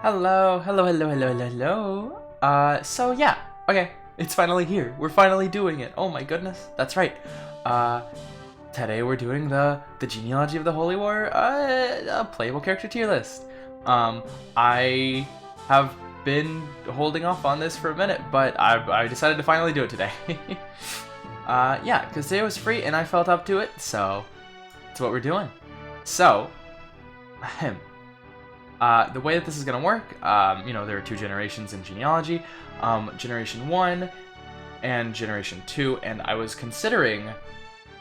Hello, hello, hello, hello, hello, hello. So yeah, okay, it's finally here. We're finally doing it. Oh my goodness, that's right. Uh, Today we're doing the Genealogy of the Holy War, a playable character tier list. I have been holding off on this for a minute, but I decided to finally do it today. Yeah, because today was free and I felt up to it, so that's what we're doing. So, the way that this is going to work, there are two generations in genealogy, Generation 1 and Generation 2, and I was considering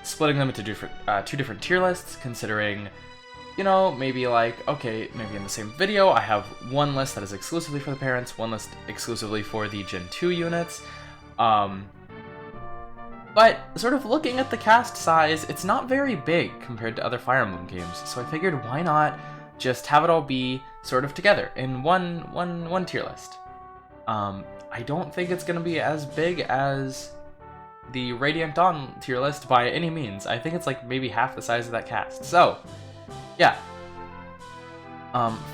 splitting them into two different tier lists, considering, maybe maybe in the same video, I have one list that is exclusively for the parents, one list exclusively for the Gen 2 units, but sort of looking at the cast size, it's not very big compared to other Fire Emblem games, so I figured why not just have it all be sort of together in one tier list. I don't think it's going to be as big as the Radiant Dawn tier list by any means. I think it's like maybe half the size of that cast. So, yeah.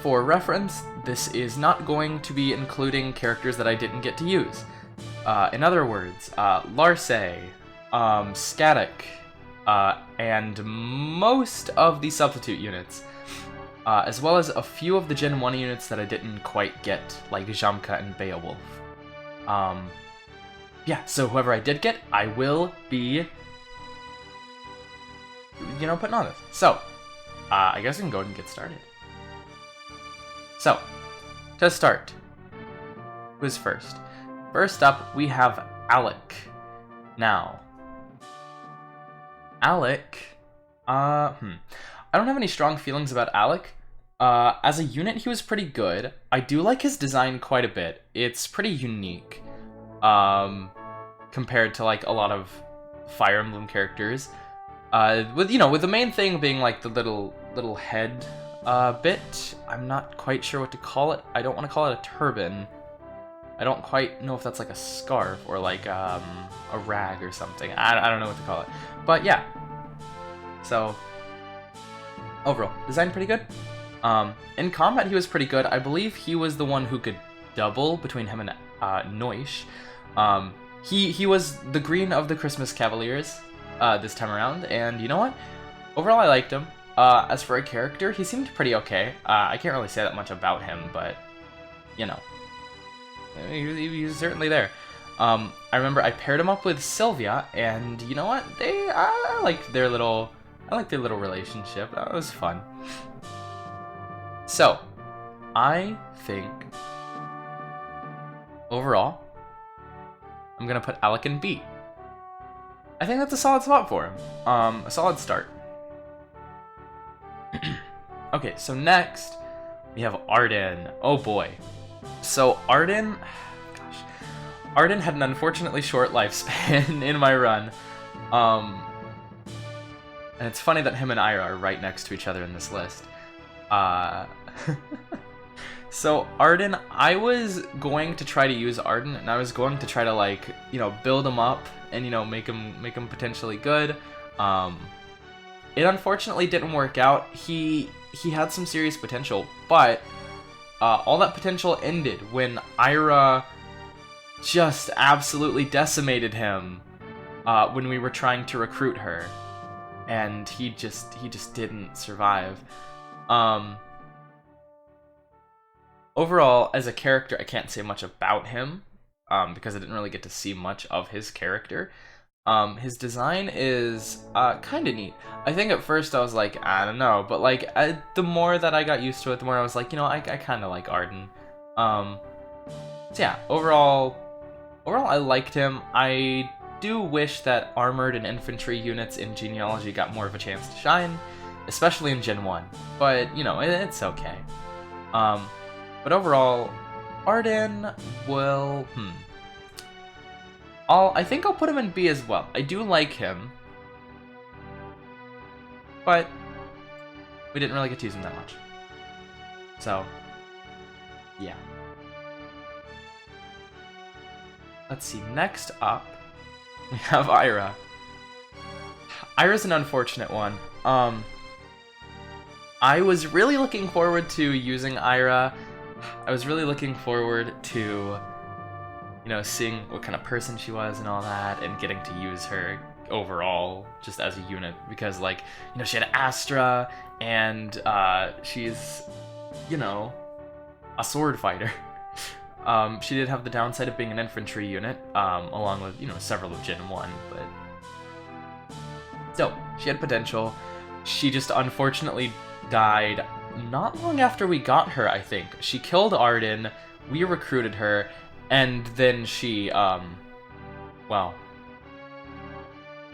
For reference, this is not going to be including characters that I didn't get to use. In other words, Larce, Scatic, and most of the substitute units. As well as a few of the Gen 1 units that I didn't quite get, like Jamka and Beowulf. Yeah, so whoever I did get, I will be, putting on this. So, I guess we can go ahead and get started. So, to start, who's first? First up, we have Alec. Now, Alec, I don't have any strong feelings about Alec. As a unit, he was pretty good. I do like his design quite a bit. It's pretty unique, compared to like a lot of Fire Emblem characters. With the main thing being like the little head bit. I'm not quite sure what to call it. I don't want to call it a turban. I don't quite know if that's like a scarf or like a rag or something. I don't know what to call it. But yeah. So overall, design pretty good. In combat, he was pretty good. I believe he was the one who could double between him and Noish. He was the green of the Christmas Cavaliers this time around, and you know what? Overall, I liked him. As for a character, he seemed pretty okay. I can't really say that much about him, but, he was certainly there. I remember I paired him up with Sylvia, and you know what? I liked their little relationship. That was fun. So, I think overall, I'm gonna put Alec in B. I think that's a solid spot for him. A solid start. Okay, so next we have Arden. Oh boy. So Arden had an unfortunately short lifespan in my run. And it's funny that him and Ira are right next to each other in this list. So Arden, I was going to try to use Arden, and I was going to try to build him up and make him potentially good. It unfortunately didn't work out. He had some serious potential, but all that potential ended when Ira just absolutely decimated him when we were trying to recruit her, and he just didn't survive. Overall, as a character, I can't say much about him, because I didn't really get to see much of his character. His design is kind of neat. I think at first I was like, I don't know, but the more that I got used to it, the more I was like, I kind of like Arden. So yeah, overall I liked him. I do wish that armored and infantry units in Genealogy got more of a chance to shine, especially in Gen 1, but it's okay. But overall, Arden will, I think I'll put him in B as well. I do like him, but we didn't really get to use him that much. So, yeah. Let's see, next up, we have Ira. Ira's an unfortunate one. I was really looking forward to using Ira I was really looking forward to, you know, seeing what kind of person she was and all that, and getting to use her overall just as a unit, because, like, you know, she had Astra, and she's, you know, a sword fighter. She did have the downside of being an infantry unit, along with, you know, several of Gen 1, but still, she had potential. She just unfortunately died not long after we got her, I think. She killed Arden, we recruited her, and then she, well,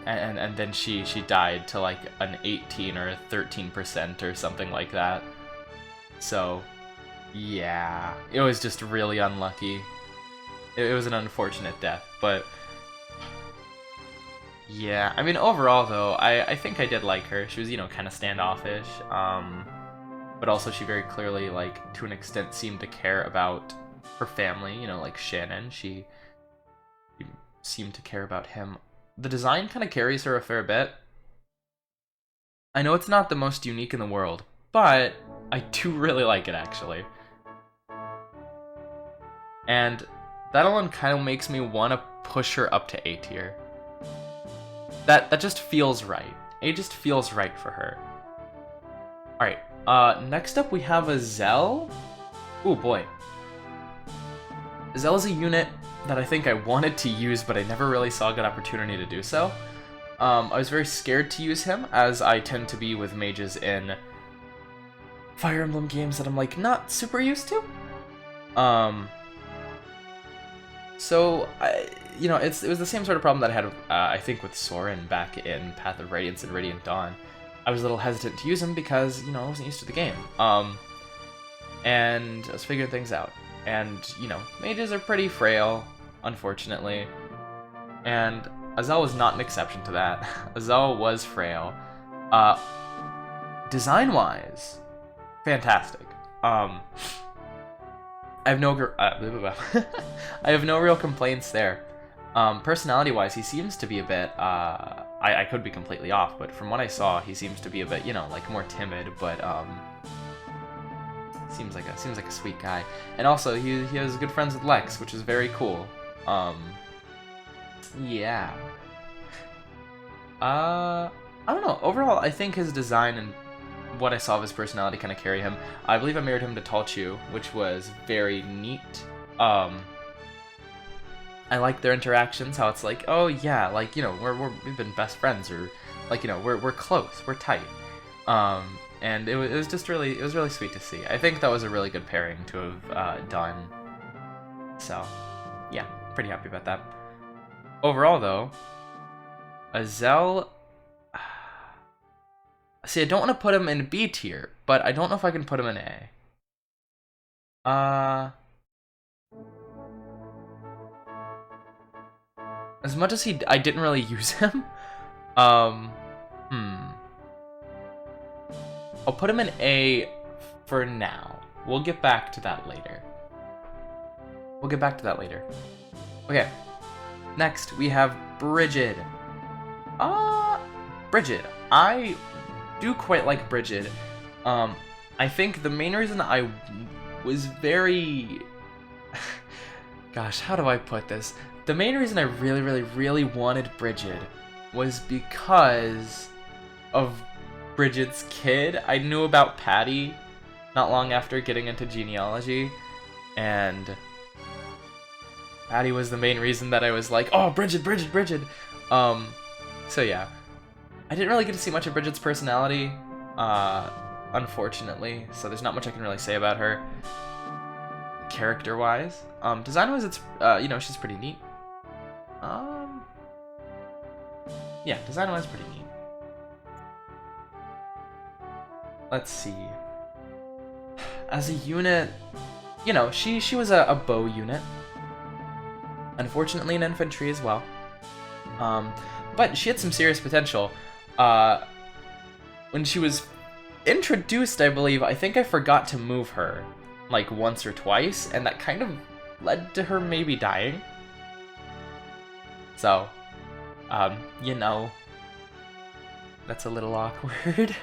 and then she died to like an 18 or 13% or something like that. So, yeah, it was just really unlucky. It was an unfortunate death, but yeah, I mean, overall though, I think I did like her. She was, you know, kind of standoffish, but also she very clearly, like, to an extent seemed to care about her family, you know, like Shannon. She seemed to care about him. The design kind of carries her a fair bit. I know it's not the most unique in the world, but I do really like it, actually. And that alone kind of makes me want to push her up to A tier. That just feels right. It just feels right for her. Alright, next up we have a Zell. Oh boy. Zell is a unit that I think I wanted to use, but I never really saw a good opportunity to do so. I was very scared to use him, as I tend to be with mages in Fire Emblem games that I'm, like, not super used to. So, you know, it was the same sort of problem that I had, I think, with Soren back in Path of Radiance and Radiant Dawn. I was a little hesitant to use him because, you know, I wasn't used to the game. And I was figuring things out. And, you know, mages are pretty frail, unfortunately. And Azel was not an exception to that. Azel was frail. Design-wise, fantastic. I have no I have no real complaints there. Personality-wise, he seems to be a bit, I could be completely off, but from what I saw, he seems to be a bit, you know, like, more timid, but, seems like a sweet guy. And also, he has good friends with Lex, which is very cool. Yeah. I don't know, overall, I think his design and what I saw of his personality kind of carry him. I believe I mirrored him to Talchu, which was very neat. I like their interactions, how it's like, oh yeah, like, you know, we've been best friends, or like, you know, we're close, we're tight. And it was just really, it was really sweet to see. I think that was a really good pairing to have done. So, yeah, pretty happy about that. Overall, though, Azel. See, I don't want to put him in B tier, but I don't know if I can put him in A. As much as I didn't really use him, I'll put him in A for now. We'll get back to that later. Okay, next we have Brigid. Brigid. I do quite like Brigid. I think the main reason I was very... Gosh, how do I put this? The main reason I really wanted Brigid was because of Brigid's kid. I knew about Patty not long after getting into genealogy, and Patty was the main reason that I was like, oh, Brigid. So yeah. I didn't really get to see much of Brigid's personality, unfortunately, so there's not much I can really say about her character-wise. Design-wise, it's, you know, she's pretty neat. Yeah, design-wise, pretty neat. Let's see. As a unit, you know, she was a bow unit. Unfortunately, an infantry as well. But she had some serious potential. When she was introduced, I believe, I think I forgot to move her, like, once or twice, and that kind of led to her maybe dying. So, you know, that's a little awkward.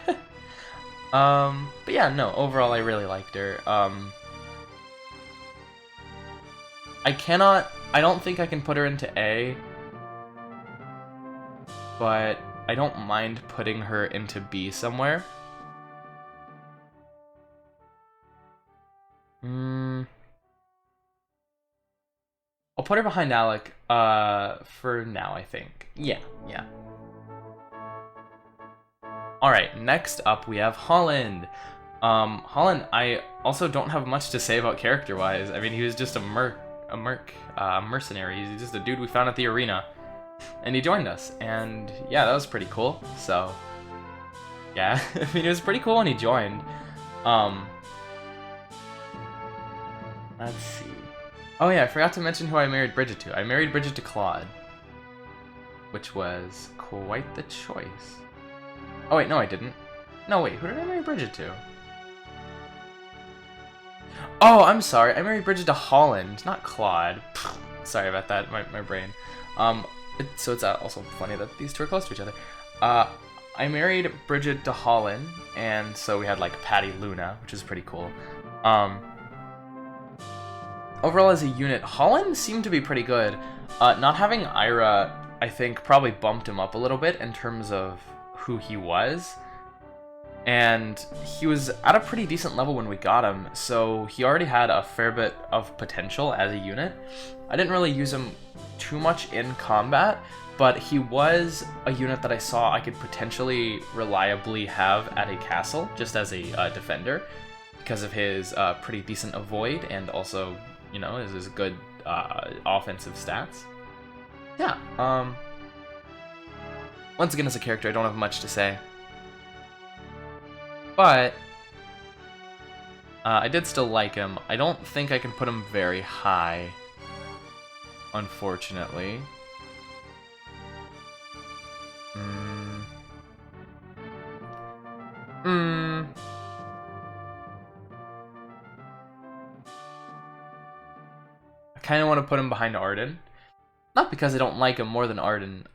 But yeah, no, overall I really liked her. I don't think I can put her into A, but I don't mind putting her into B somewhere. I'll put her behind Alec, for now, I think. Yeah. Alright, next up we have Holland. Holland, I also don't have much to say about character-wise. I mean, he was just a mercenary. He's just a dude we found at the arena. And he joined us, and yeah, that was pretty cool, so... Yeah, I mean, it was pretty cool when he joined. Let's see. Oh yeah, I forgot to mention who I married Bridget to. I married Bridget to Claude, which was quite the choice. Oh wait, no I didn't. No wait, who did I marry Bridget to? Oh, I'm sorry, I married Bridget to Holland, not Claude. Sorry about that, my brain. So it's also funny that these two are close to each other. I married Bridget to Holland, and so we had like Patty Luna, which is pretty cool. Overall, as a unit, Holland seemed to be pretty good. Not having Ira, I think, probably bumped him up a little bit in terms of who he was. And he was at a pretty decent level when we got him, so he already had a fair bit of potential as a unit. I didn't really use him too much in combat, but he was a unit that I saw I could potentially reliably have at a castle, just as a defender, because of his pretty decent avoid and also, you know, his good offensive stats. Yeah, once again, as a character, I don't have much to say. But I did still like him. I don't think I can put him very high, unfortunately. I kind of want to put him behind Arden. Not because I don't like him more than Arden.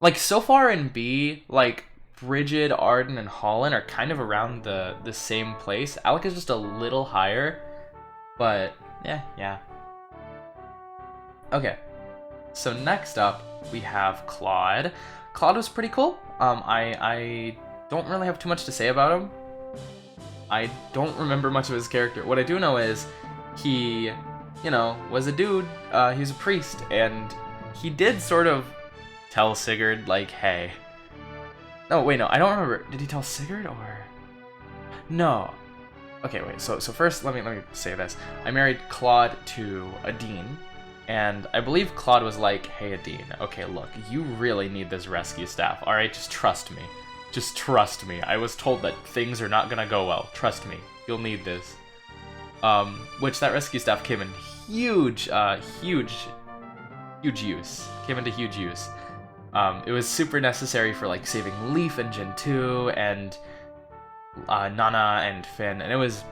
Like, so far in B, like, Bridget, Arden, and Holland are kind of around the same place. Alec is just a little higher, but yeah. Okay, so next up we have Claude. Claude was pretty cool. I don't really have too much to say about him. I don't remember much of his character. What I do know is he, you know, was a dude. He was a priest, and he did sort of tell Sigurd, like, hey. No, wait, no, I don't remember. Did he tell Sigurd or? No. Okay, wait. So first, let me say this. I married Claude to Adine, and I believe Claude was like, "Hey, Adine. Okay, look, you really need this rescue staff. All right, just trust me. Just trust me. I was told that things are not gonna go well. Trust me. You'll need this." Which that rescue staff came in huge use. Came into huge use. It was super necessary for like saving Leaf and Gen 2 and Nana and Finn, and it was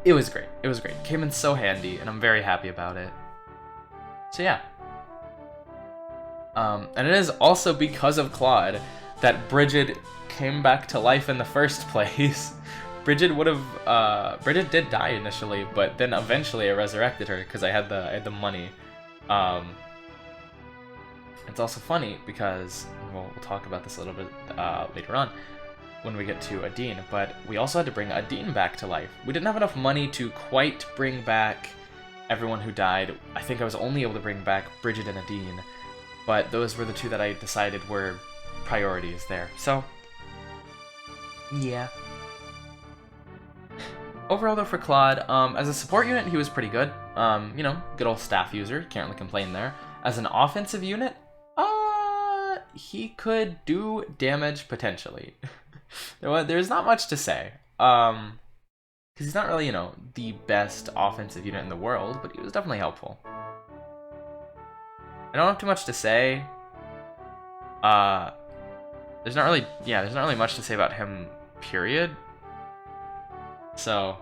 great. It was great. It came in so handy, and I'm very happy about it. So yeah. And it is also because of Claude that Bridget came back to life in the first place. Bridget did die initially, but then eventually I resurrected her because I had the money. It's also funny because, well, we'll talk about this a little bit later on when we get to Adine, but we also had to bring Adine back to life. We didn't have enough money to quite bring back everyone who died. I think I was only able to bring back Bridget and Adine, but those were the two that I decided were priorities there. So, yeah. Overall, though, for Claude, as a support unit, he was pretty good. You know, good old staff user, can't really complain there. As an offensive unit, he could do damage potentially. There's not much to say. Because he's not really, you know, the best offensive unit in the world, but he was definitely helpful. I don't have too much to say. There's not really much to say about him, period. So,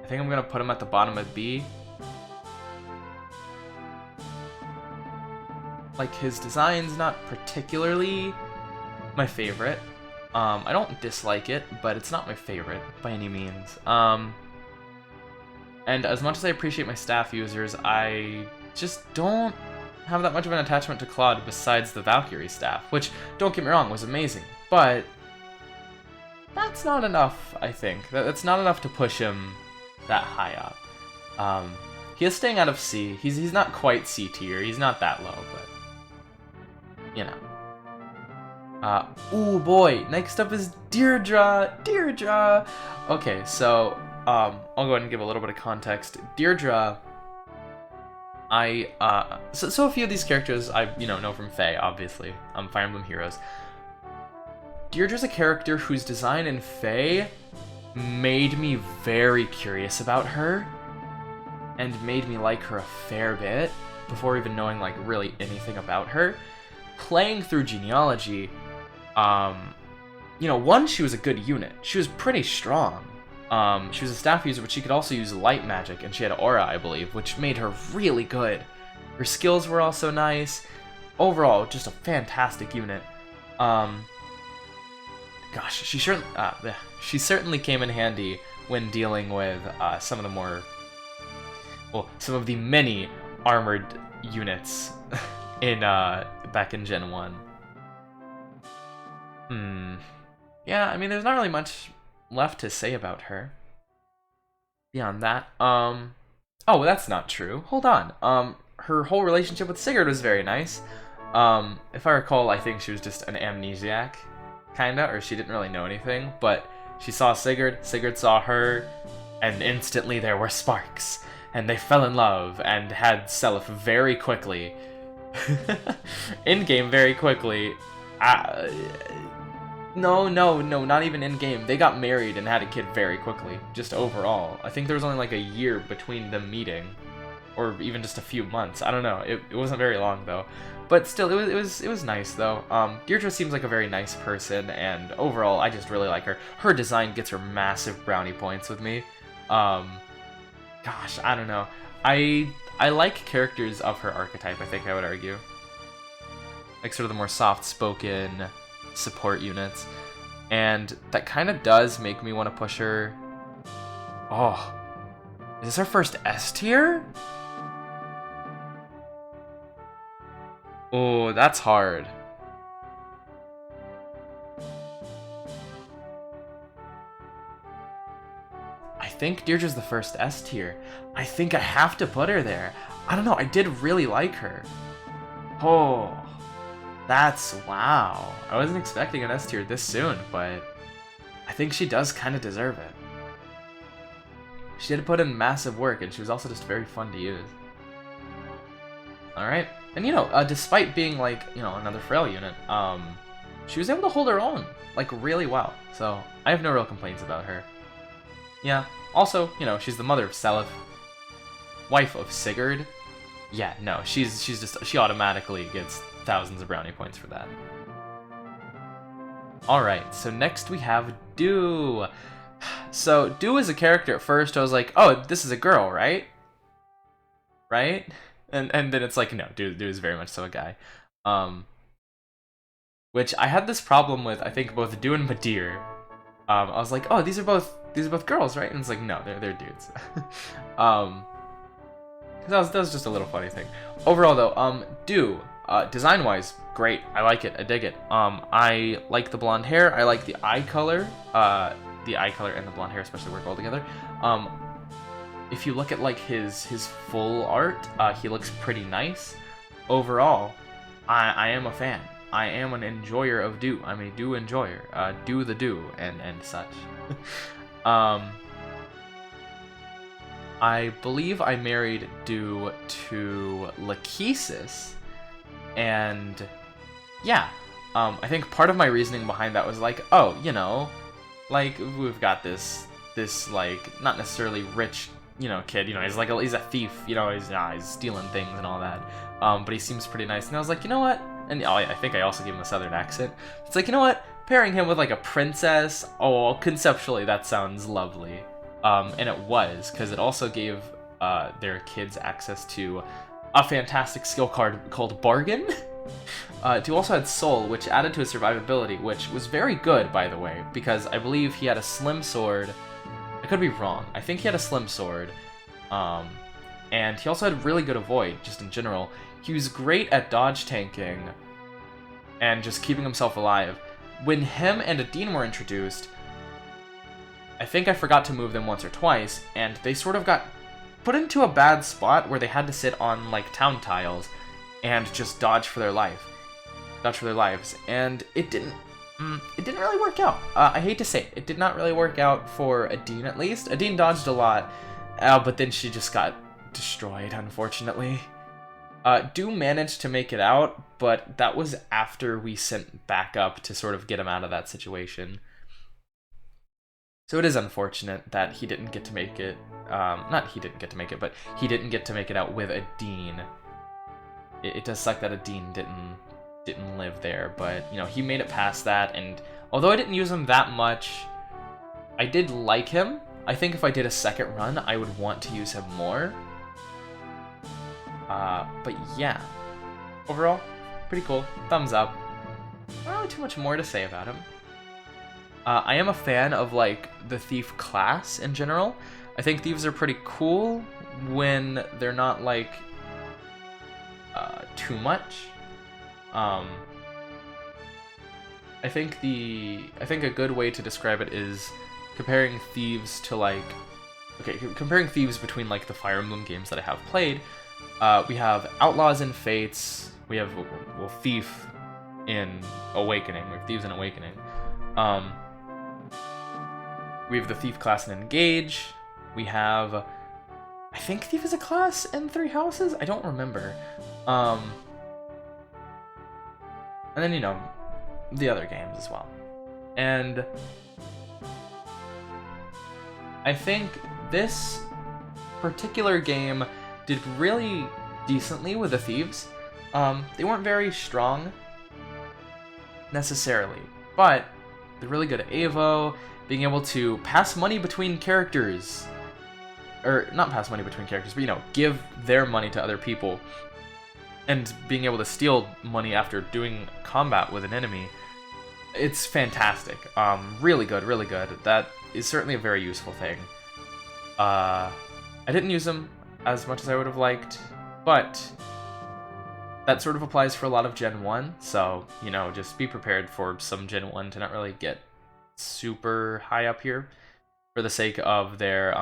I think I'm gonna put him at the bottom of B. Like, his design's not particularly my favorite. I don't dislike it, but it's not my favorite by any means. And And as much as I appreciate my staff users, I just don't have that much of an attachment to Claude besides the Valkyrie staff, which, don't get me wrong, was amazing. But that's not enough, I think. That's not enough to push him that high up. He is staying out of C. He's not quite C tier. He's not that low, but you know. Ooh boy, next up is Deirdre. Deirdre. Okay, so I'll go ahead and give a little bit of context. Deirdre, so a few of these characters I know from Fae, obviously. Fire Emblem Heroes. Deirdre's a character whose design in Fae made me very curious about her, and made me like her a fair bit before even knowing like really anything about her. Playing through Genealogy, one, she was a good unit. She was pretty strong. She was a staff user, but she could also use light magic, and she had aura, I believe, which made her really good. Her skills were also nice. Overall, just a fantastic unit. Gosh, she certainly came in handy when dealing with some of the many armored units in back in Gen 1. Yeah, I mean, there's not really much left to say about her beyond that. Oh, that's not true. Hold on. Her whole relationship with Sigurd was very nice. If I recall, I think she was just an amnesiac, kinda, or she didn't really know anything, but she saw Sigurd saw her, and instantly there were sparks, and they fell in love, and had Seliph very quickly. In-game very quickly. No, not even in-game. They got married and had a kid very quickly, just overall. I think there was only like a year between them meeting, or even just a few months. I don't know. It wasn't very long though. But still, it was nice though. Deirdre seems like a very nice person, and overall, I just really like her. Her design gets her massive brownie points with me. Gosh, I don't know. I like characters of her archetype, I think I would argue. Like sort of the more soft-spoken support units. And that kind of does make me want to push her. Oh, is this her first S tier? Oh, that's hard. I think Deirdre's the first S tier. I think I have to put her there. I don't know, I did really like her. Oh, wow. I wasn't expecting an S tier this soon, but I think she does kind of deserve it. She did put in massive work, and she was also just very fun to use. Alright, and despite being like, another frail unit, she was able to hold her own, like, really well. So, I have no real complaints about her. Yeah, also, she's the mother of Seliph, wife of Sigurd. Yeah, no, she automatically gets thousands of brownie points for that. Alright, so next we have Du. So, Du is a character at first, I was like, oh, this is a girl, right? Right? And then it's like, no, Du is very much so a guy. Which I had this problem with, I think, both Du and Madir. I was like, oh, these are both girls, right? And it's like, no, they're dudes. That was just a little funny thing. Overall, though, Du, design-wise, great. I like it. I dig it. I like the blonde hair. I like the eye color. The eye color and the blonde hair especially work well together. If you look at like his full art, he looks pretty nice. Overall, I am a fan. I am an enjoyer of Du. I'm a Du enjoyer. Du the Du and such. I believe I married Du to Lachesis, and yeah, I think part of my reasoning behind that was like, oh, like we've got this like not necessarily rich kid, he's a thief, he's stealing things and all that, but he seems pretty nice, and I was like, you know what, and I think I also gave him a southern accent. It's like, you know what, pairing him with like a princess, oh, conceptually that sounds lovely. And it was, because it also gave their kids access to a fantastic skill card called Bargain. Du also had Soul, which added to his survivability, which was very good, by the way, because I believe he had a slim sword. I could be wrong. I think he had a slim sword, And he also had really good avoid, just in general. He was great at dodge tanking and just keeping himself alive. When him and Adine were introduced, I think I forgot to move them once or twice, and they sort of got put into a bad spot where they had to sit on, like, town tiles and just dodge for their life. Dodge for their lives. And it didn't really work out. I hate to say it. It did not really work out for Adine, at least. Adine dodged a lot, but then she just got destroyed, unfortunately. Do manage to make it out, but that was after we sent backup to sort of get him out of that situation. So it is unfortunate that he didn't get to make it. Not he didn't get to make it, but he didn't get to make it out with Adine. It does suck that Adine didn't live there, but you know, he made it past that, and although I didn't use him that much, I did like him. I think if I did a second run, I would want to use him more. But yeah, overall, pretty cool. Thumbs up. Not really too much more to say about him. I am a fan of, like, the thief class in general. I think thieves are pretty cool when they're not, like, too much. I think a good way to describe it is comparing thieves to, like, comparing thieves between, like, the Fire Emblem games that I have played. We have Outlaws in Fates. We have, well, Thief in Awakening. We have Thieves in Awakening. We have the Thief class in Engage. We have, I think Thief is a class in Three Houses? I don't remember. And then, you know, the other games as well. And I think this particular game did really decently with the thieves. They weren't very strong necessarily, but they're really good at AVO, being able to pass money between characters. Or, not pass money between characters, but, you know, give their money to other people. And being able to steal money after doing combat with an enemy. It's fantastic. Really good, really good. That is certainly a very useful thing. I didn't use them as much as I would have liked, but that sort of applies for a lot of Gen 1, so, you know, just be prepared for some Gen 1 to not really get super high up here for the sake of their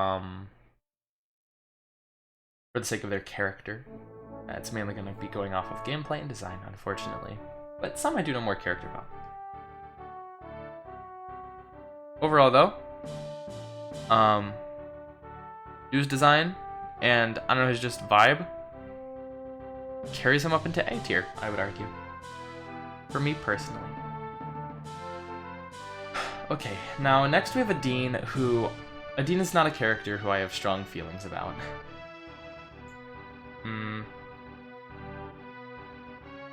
character. It's mainly going to be going off of gameplay and design, unfortunately, but some I do know more character about. Overall, though, Dude's design and, I don't know, his just vibe carries him up into A tier, I would argue. For me personally. Okay, now next we have Adine, who... Adine is not a character who I have strong feelings about.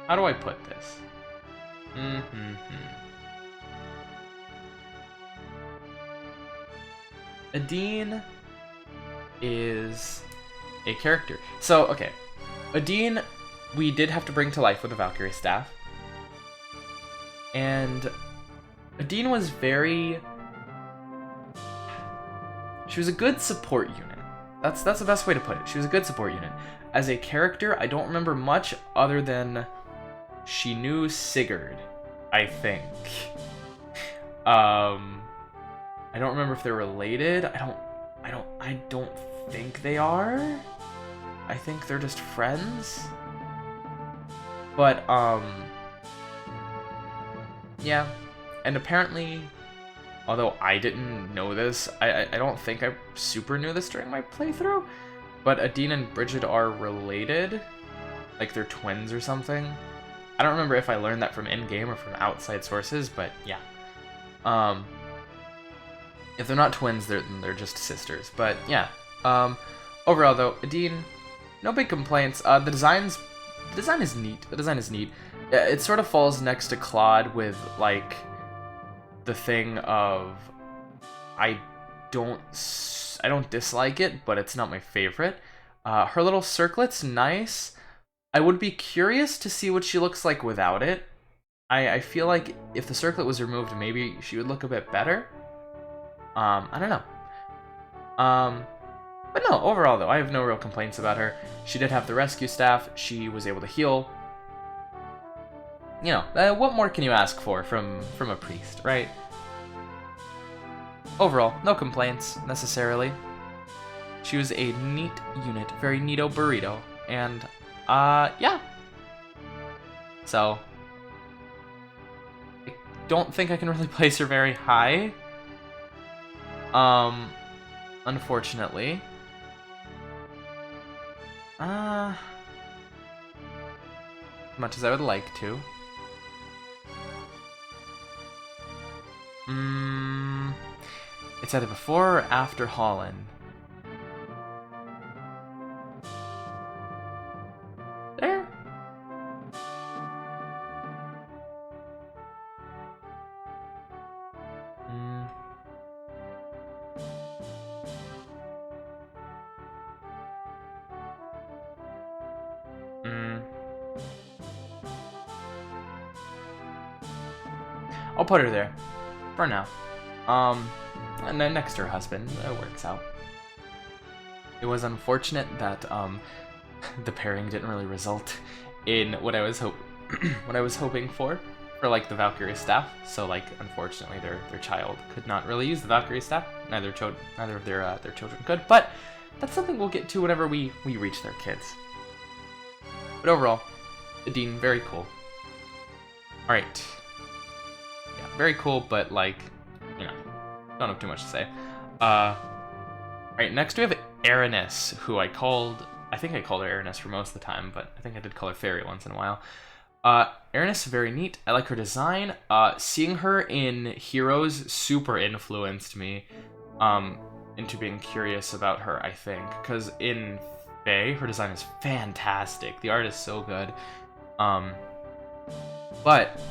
How do I put this? Adine is a character. So, okay. Adine, we did have to bring to life with the Valkyrie staff. And Adine was very... She was a good support unit. That's the best way to put it. She was a good support unit. As a character, I don't remember much other than she knew Sigurd, I think. I don't remember if they're related. I don't think they are. I think they're just friends. But, yeah. And apparently, although I didn't know this, I don't think I super knew this during my playthrough, but Adine and Bridget are related. Like, they're twins or something. I don't remember if I learned that from in-game or from outside sources, but yeah. If they're not twins, they're just sisters. But yeah. Overall, though, Adine, no big complaints. The design is neat. The design is neat. It sort of falls next to Claude with, like, the thing of I don't dislike it, but it's not my favorite. Her little circlet's nice. I would be curious to see what she looks like without it. I feel like if the circlet was removed, maybe she would look a bit better. I don't know. But no, overall though, I have no real complaints about her. She did have the rescue staff. She was able to heal. You know, what more can you ask for from a priest, right? Overall, no complaints, necessarily. She was a neat unit, very neato burrito, and, yeah. So, I don't think I can really place her very high. Unfortunately. As much as I would like to. It's either before or after Holland. There. I'll put her there. For now. And then next to her husband, it works out. It was unfortunate that, the pairing didn't really result in what I was hoping for like the Valkyrie staff. So like, unfortunately, their child could not really use the Valkyrie staff. Neither of their children could. But that's something we'll get to whenever we reach their kids. But overall, the Dean, very cool. All right. Yeah, very cool, but like, you know, don't have too much to say. Alright, next we have Aranis, who I think I called her Aranis for most of the time, but I think I did call her Fairy once in a while. Aranis, very neat. I like her design. Seeing her in Heroes super influenced me into being curious about her, I think. Because in Fae, her design is fantastic. The art is so good. But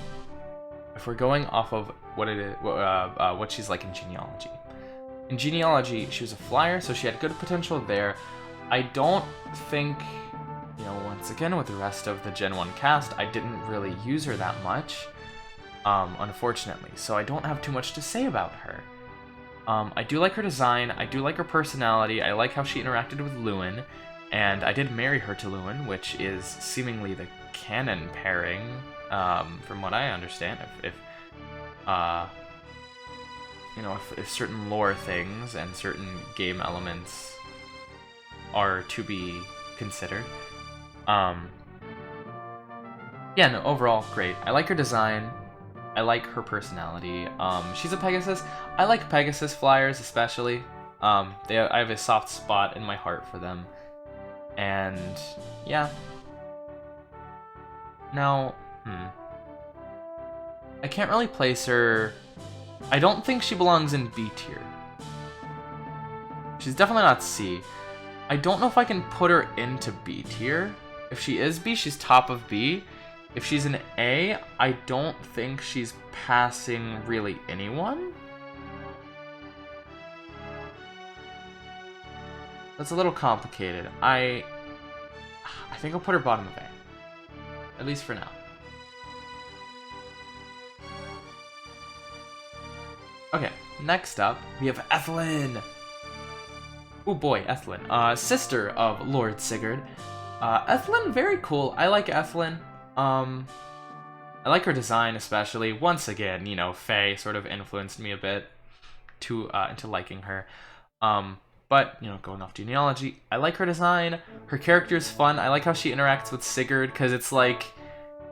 if we're going off of what she's like in Genealogy. In Genealogy, she was a flyer, so she had good potential there. I don't think, you know, once again, with the rest of the Gen 1 cast, I didn't really use her that much, unfortunately, so I don't have too much to say about her. I do like her design, I do like her personality, I like how she interacted with Lewin, and I did marry her to Lewin, which is seemingly the canon pairing, from what I understand, you know, if certain lore things and certain game elements are to be considered. Yeah, no, overall, great. I like her design. I like her personality. She's a Pegasus. I like Pegasus flyers, especially. I have a soft spot in my heart for them. And, yeah. Now, I can't really place her. I don't think she belongs in B tier. She's definitely not C. I don't know if I can put her into B tier. If she is B, she's top of B. If she's an A, I don't think she's passing really anyone. That's a little complicated. I think I'll put her bottom of A. At least for now. Okay, next up, we have Ethelyn. Oh boy, Ethelyn. Sister of Lord Sigurd. Ethelyn, very cool. I like Ethelyn. I like her design especially. Once again, you know, Faye sort of influenced me a bit into liking her. But, you know, going off Genealogy, I like her design. Her character's fun. I like how she interacts with Sigurd, because it's like,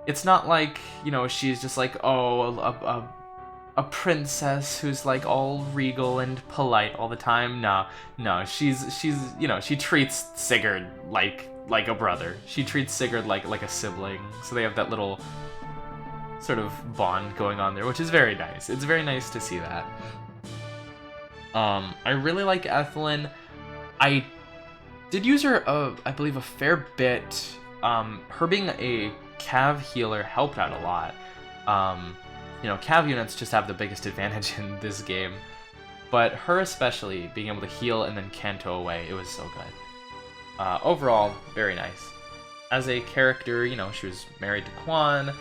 it's not like, you know, she's just like, oh, a princess who's like all regal and polite all the time. No, she's you know, she treats Sigurd like a brother. She treats Sigurd like a sibling. So they have that little sort of bond going on there, which is very nice. It's very nice to see that. I really like Ethelyn. I did use her, I believe, a fair bit. Her being a cav healer helped out a lot. You know, cav units just have the biggest advantage in this game. But her especially, being able to heal and then Kanto away, it was so good. Overall, very nice. As a character, you know, she was married to Quan.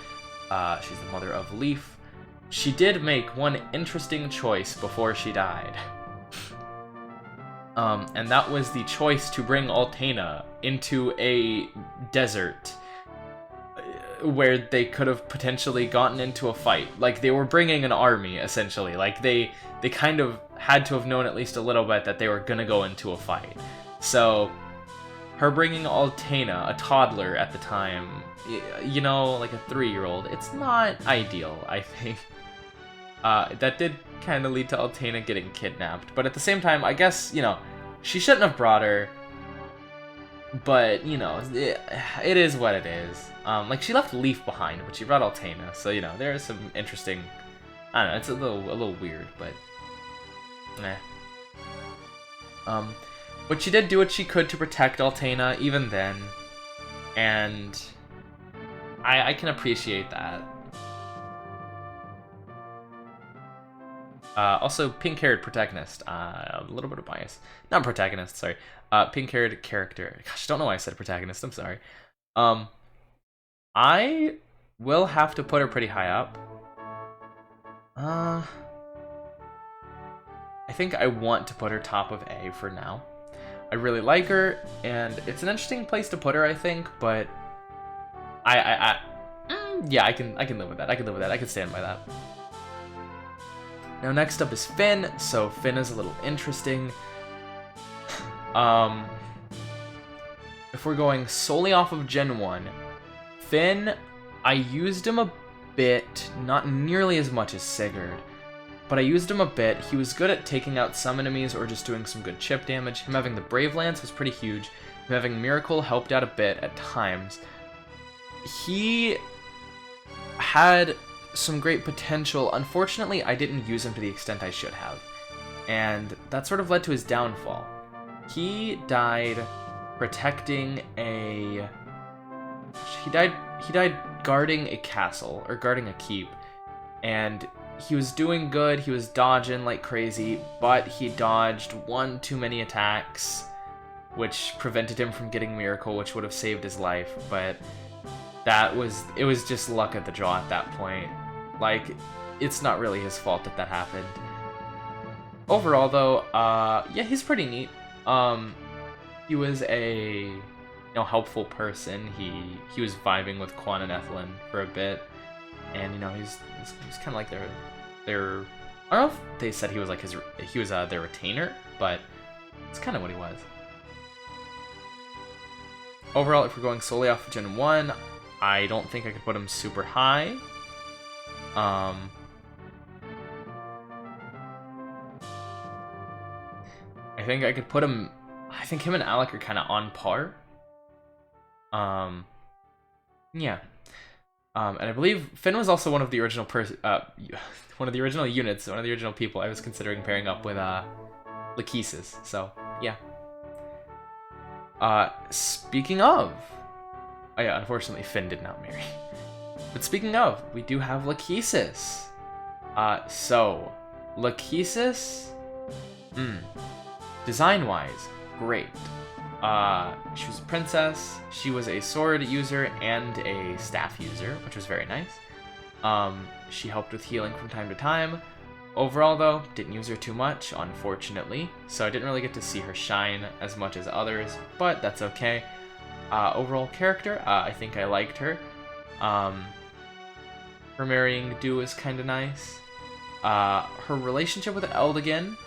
She's the mother of Leaf. She did make one interesting choice before she died. And that was the choice to bring Altena into a desert where they could have potentially gotten into a fight. Like, they were bringing an army, essentially. Like, they kind of had to have known at least a little bit that they were gonna go into a fight. So, her bringing Altena, a toddler at the time, you know, like a 3-year-old, it's not ideal, I think. That did kind of lead to Altena getting kidnapped, but at the same time, I guess, you know, she shouldn't have brought her, but, you know, it is what it is. Like, she left Leaf behind, but she brought Altena, so, you know, there is some interesting, I don't know, it's a little weird, but, but she did do what she could to protect Altena, even then, and I can appreciate that. Also, pink-haired protagonist. A little bit of bias. Not protagonist, sorry. Pink-haired character. Gosh, don't know why I said protagonist, I'm sorry. I will have to put her pretty high up. I think I want to put her top of A for now. I really like her, and it's an interesting place to put her, I think, but yeah, I can live with that. I can live with that. I can stand by that. Now, next up is Finn. So Finn is a little interesting. If we're going solely off of Gen 1, Finn, I used him a bit, not nearly as much as Sigurd, but I used him a bit. He was good at taking out some enemies or just doing some good chip damage. Him having the Brave Lance was pretty huge. Him having Miracle helped out a bit at times. He had some great potential. Unfortunately, I didn't use him to the extent I should have, and that sort of led to his downfall. He died protecting a... He died guarding a castle, or guarding a keep, and he was doing good, he was dodging like crazy, but he dodged one too many attacks, which prevented him from getting Miracle, which would have saved his life, but it was just luck at the draw at that point. Like, it's not really his fault that happened. Overall, though, yeah, he's pretty neat. He was a, helpful person. He was vibing with Quan and Ethelyn for a bit, and he's kind of like their I don't know if they said he was like their retainer, but it's kind of what he was. Overall, if we're going solely off of Gen 1, I don't think I could put him super high. I think I could put him... I think him and Alec are kind of on par. Yeah. And I believe Finn was also one of the original one of the original units, one of the original people I was considering pairing up with Lachesis. So yeah. Speaking of, oh yeah, unfortunately Finn did not marry. But speaking of, we do have Lachesis. So Lachesis, design-wise, great. She was a princess, she was a sword user and a staff user, which was very nice. She helped with healing from time to time. Overall, though, didn't use her too much, unfortunately, so I didn't really get to see her shine as much as others, but that's okay. Overall character, I think I liked her. Her marrying Du is kind of nice. Her relationship with Eldigan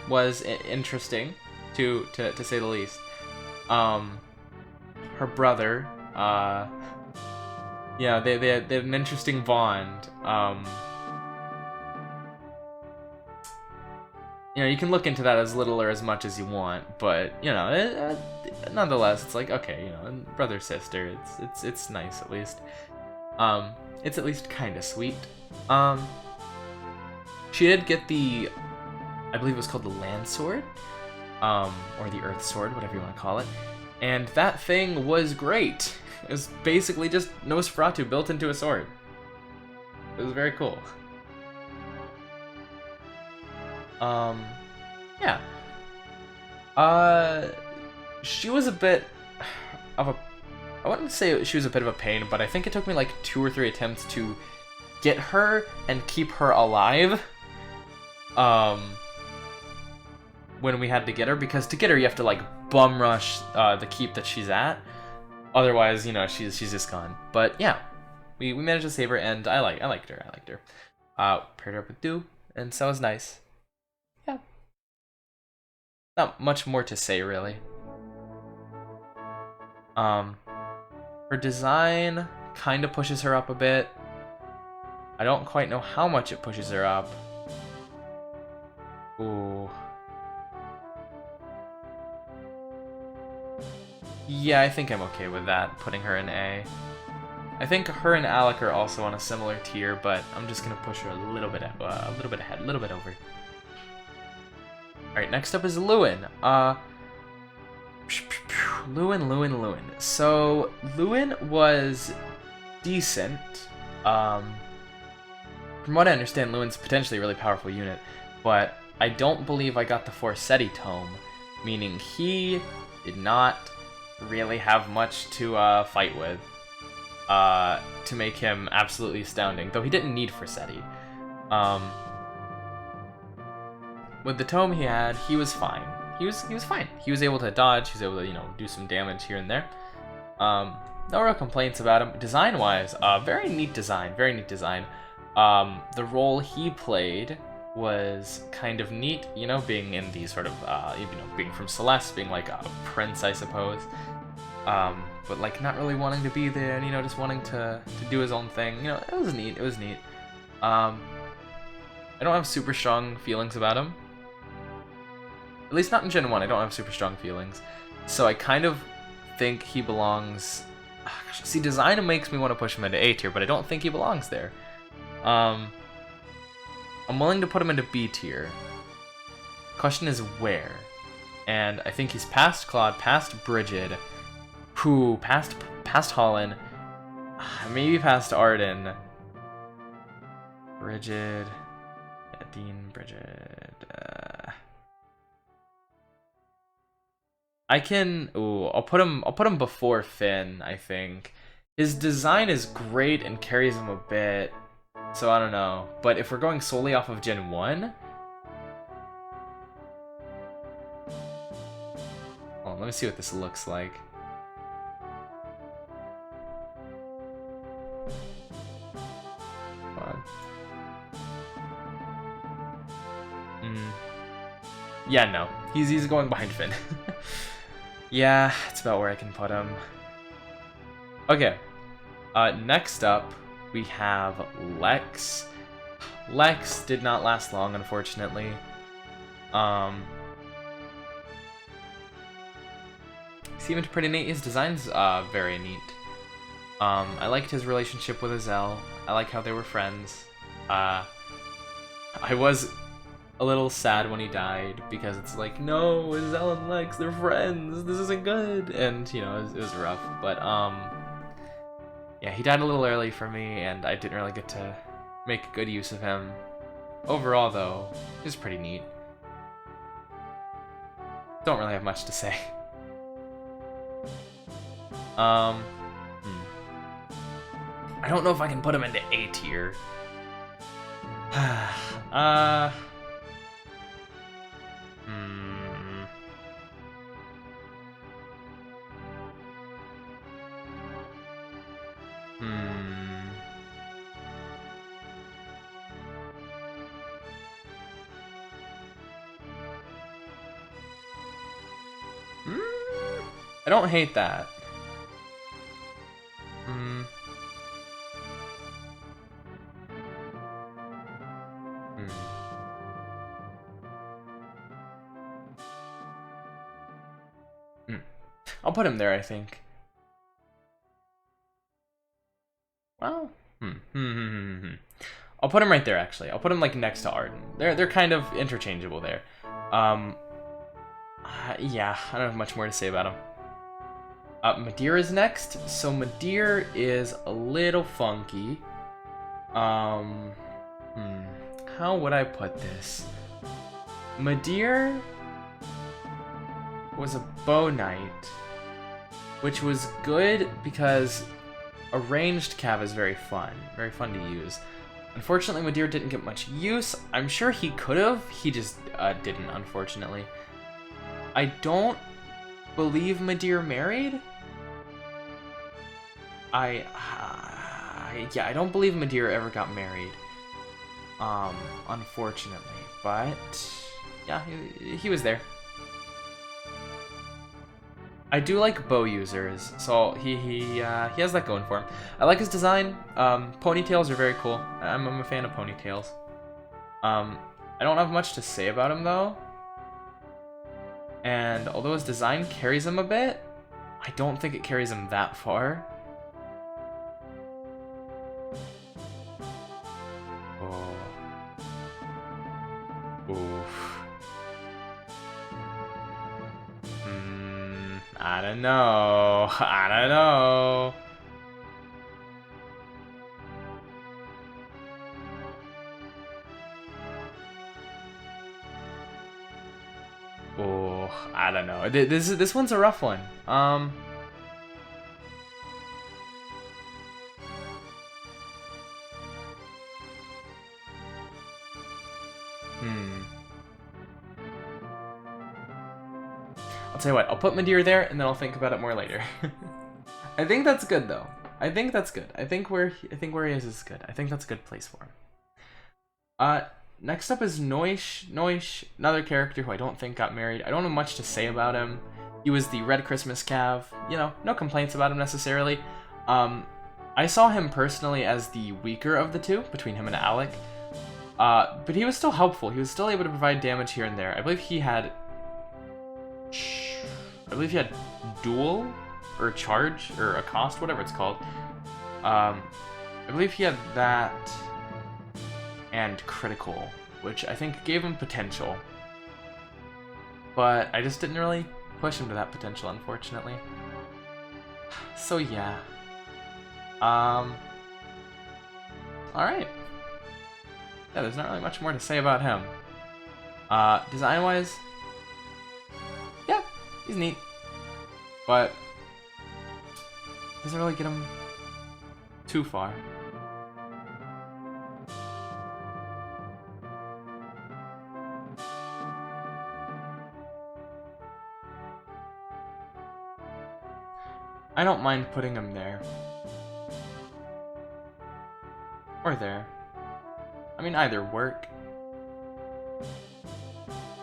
was interesting, to say the least. Her brother, yeah, they had an interesting bond. You can look into that as little or as much as you want, but nonetheless, it's like, okay, brother sister, it's nice at least. It's at least kind of sweet. She did get the, I believe it was called the Land Sword, or the Earth Sword, whatever you want to call it, and that thing was great. It was basically just Nosferatu built into a sword. It was very cool. Yeah. She was a bit of a... I wouldn't say she was a bit of a pain, but I think it took me like 2 or 3 attempts to get her and keep her alive. when we had to get her, because to get her you have to like bum rush the keep that she's at. Otherwise, you know, she's just gone. But yeah, we managed to save her, and I liked her. Paired her up with Du, and so it was nice. Yeah. Not much more to say really. Her design kind of pushes her up a bit. I don't quite know how much it pushes her up. Ooh. Yeah, I think I'm okay with that, putting her in A. I think her and Alec are also on a similar tier, but I'm just gonna push her a little bit ahead, a little bit over. Alright, next up is Lewin. Lewin. So, Lewin was decent. From what I understand, Lewin's potentially a really powerful unit, but I don't believe I got the Forseti tome, meaning he did not really have much to fight with to make him absolutely astounding, though he didn't need Forseti. With the tome he had, he was fine. He was fine. He was able to dodge, he was able to, you know, do some damage here and there. No real complaints about him. Design-wise, very neat design. The role he played was kind of neat, you know, being in the sort of, you know, being from Celeste, being like a prince, I suppose. But like not really wanting to be there, and you know, just wanting to do his own thing. You know, it was neat. I don't have super strong feelings about him. At least not in Gen 1, I don't have super strong feelings. So I kind of think he belongs... See, design makes me want to push him into A tier, but I don't think he belongs there. I'm willing to put him into B tier. Question is where? And I think he's past Claude, past Brigid, who past Holland, maybe past Arden. Brigid, Dean, Brigid. I'll put him before Finn, I think. His design is great and carries him a bit, so I don't know. But if we're going solely off of Gen 1... Oh, let me see what this looks like. Come on. Yeah, no. He's going behind Finn. Yeah, it's about where I can put him. Okay. Next up, we have Lex. Lex did not last long, unfortunately. He seemed pretty neat. His design's very neat. I liked his relationship with Azel. I like how they were friends. I was a little sad when he died, because it's like, no, Azel and Lex, they're friends, this isn't good, and, you know, it was rough, but, yeah, he died a little early for me, and I didn't really get to make good use of him. Overall, though, he was pretty neat. Don't really have much to say. I don't know if I can put him into A tier. I don't hate that. I'll put him there, I think. Well, I'll put him right there, actually. I'll put him, like, next to Arden. They're kind of interchangeable there. Yeah, I don't have much more to say about him. Madeir is next. So Madeir is a little funky. How would I put this? Madeir was a bow knight, which was good because a ranged cav is very fun to use. Unfortunately, Madeir didn't get much use. I'm sure he could have, he just didn't, unfortunately. I don't believe Midir married. Yeah, I don't believe Midir ever got married. Unfortunately, but yeah, he was there. I do like bow users, so he has that going for him. I like his design. Ponytails are very cool. I'm a fan of ponytails. I don't have much to say about him though. And although his design carries him a bit, I don't think it carries him that far. Oh. Oof. I don't know. I don't know. Oh, I don't know. This one's a rough one. I'll tell you what, I'll put Midir there, and then I'll think about it more later. I think that's good, though. I think that's good. I think where he is good. I think that's a good place for him. Next up is Noish. Noish, another character who I don't think got married. I don't have much to say about him. He was the Red Christmas Cav. You know, no complaints about him necessarily. I saw him personally as the weaker of the two, between him and Alec. But he was still helpful. He was still able to provide damage here and there. I believe he had duel or charge or accost, whatever it's called. I believe he had that and critical, which I think gave him potential. But I just didn't really push him to that potential, unfortunately. So yeah. Alright. Yeah, there's not really much more to say about him. Design-wise, yeah, he's neat. But doesn't really get him too far. I don't mind putting him there. Or there. I mean, either work.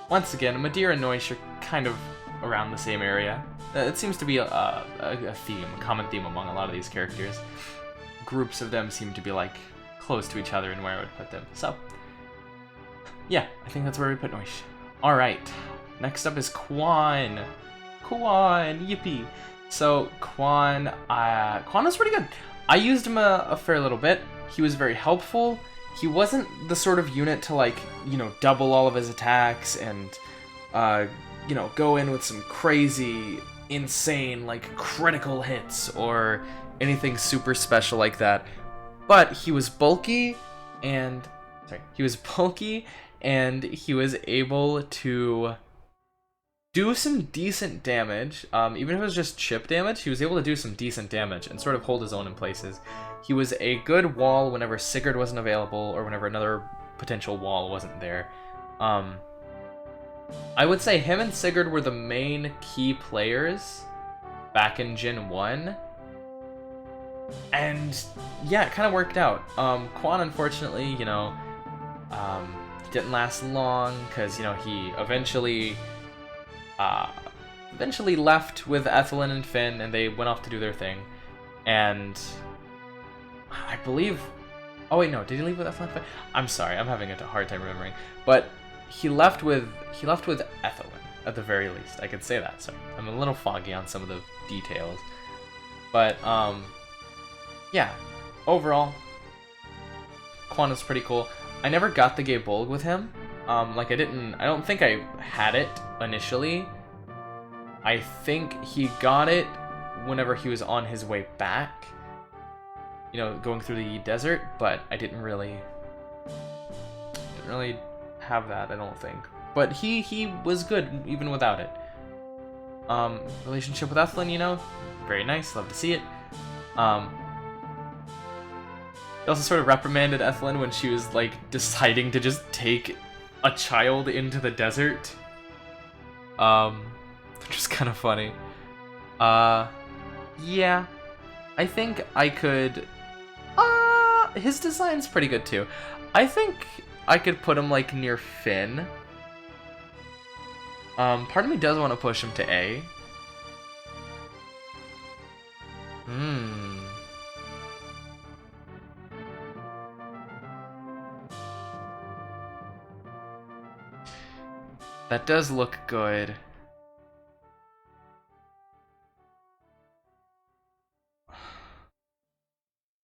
Once again, Midir and Noish are kind of around the same area. It seems to be a theme, a common theme among a lot of these characters. Groups of them seem to be, like, close to each other in where I would put them. So, yeah, I think that's where we put Noish. Alright, next up is Quan. Quan, yippee. So, Quan was pretty good. I used him a fair little bit. He was very helpful. He wasn't the sort of unit to, like, you know, double all of his attacks and, you know, go in with some crazy, insane, like, critical hits or anything super special like that. But he was bulky and... he was able to do some decent damage. Even if it was just chip damage, he was able to do some decent damage and sort of hold his own in places. He was a good wall whenever Sigurd wasn't available or whenever another potential wall wasn't there. I would say him and Sigurd were the main key players back in Gen 1. And yeah, it kind of worked out. Quan, unfortunately, you know, didn't last long because, you know, he eventually left with Ethelyn and Finn, and they went off to do their thing. And I believe... oh wait, no, did he leave with Ethelyn and Finn? I'm sorry, I'm having a hard time remembering. But he left with Ethelyn, at the very least. I could say that, so I'm a little foggy on some of the details. But, yeah, overall, Quan was pretty cool. I never got the Gay Bolg with him. I don't think I had it initially. I think he got it whenever he was on his way back, you know, going through the desert, but I didn't really have that, I don't think. But he was good even without it. Relationship with Ethelyn, you know, very nice, love to see it. He also sort of reprimanded Ethelyn when she was, like, deciding to just take a child into the desert. which is kind of funny. Yeah. I think I could... his design's pretty good too. I think I could put him like near Finn. Part of me does want to push him to A. That does look good.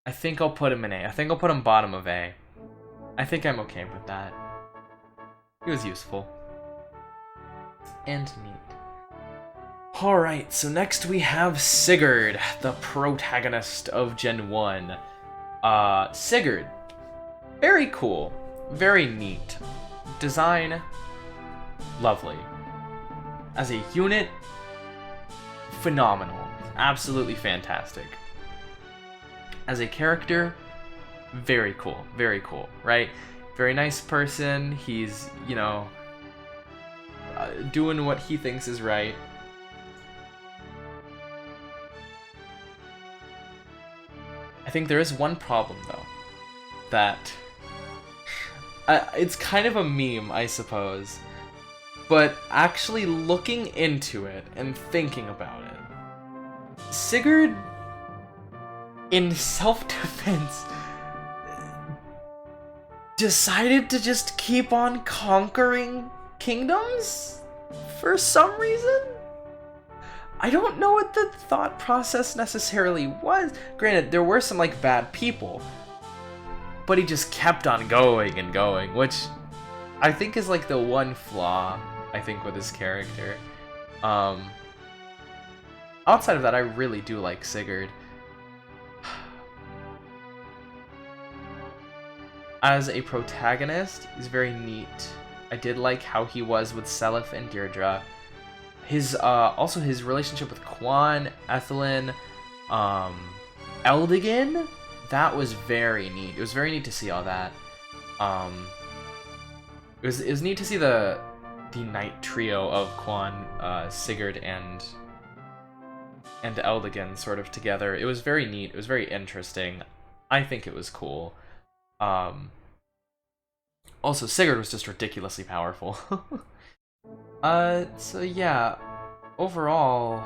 I think I'll put him in A. I think I'll put him bottom of A. I think I'm okay with that. He was useful. And neat. Alright, so next we have Sigurd, the protagonist of Gen 1. Sigurd. Very cool. Very neat. Design, lovely. As a unit, phenomenal. Absolutely fantastic. As a character, very cool, right? Very nice person. He's, you know, doing what he thinks is right. I think there is one problem, though, that it's kind of a meme, I suppose, but actually looking into it and thinking about it, Sigurd, in self-defense, decided to just keep on conquering kingdoms for some reason? I don't know what the thought process necessarily was. Granted, there were some like bad people, but he just kept on going and going, which I think is like the one flaw I think with his character. Outside of that, I really do like Sigurd. As a protagonist, he's very neat. I did like how he was with Seliph and Deirdre. His also his relationship with Quan, Ethelyn, Eldigan, that was very neat. It was very neat to see all that. It was neat to see the knight trio of Quan, Sigurd, and Eldigan sort of together. It was very neat. It was very interesting. I think it was cool. Also, Sigurd was just ridiculously powerful. So yeah, overall,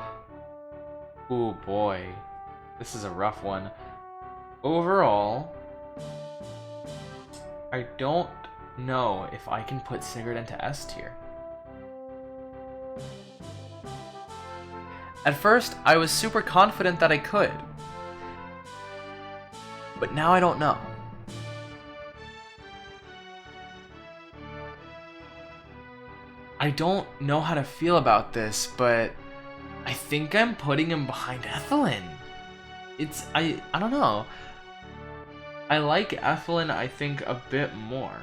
ooh boy, this is a rough one. Overall, I don't know if I can put Sigurd into S tier. At first, I was super confident that I could, but now I don't know. I don't know how to feel about this, but I think I'm putting him behind Ethelyn. I don't know. I like Ethelyn, I think, a bit more.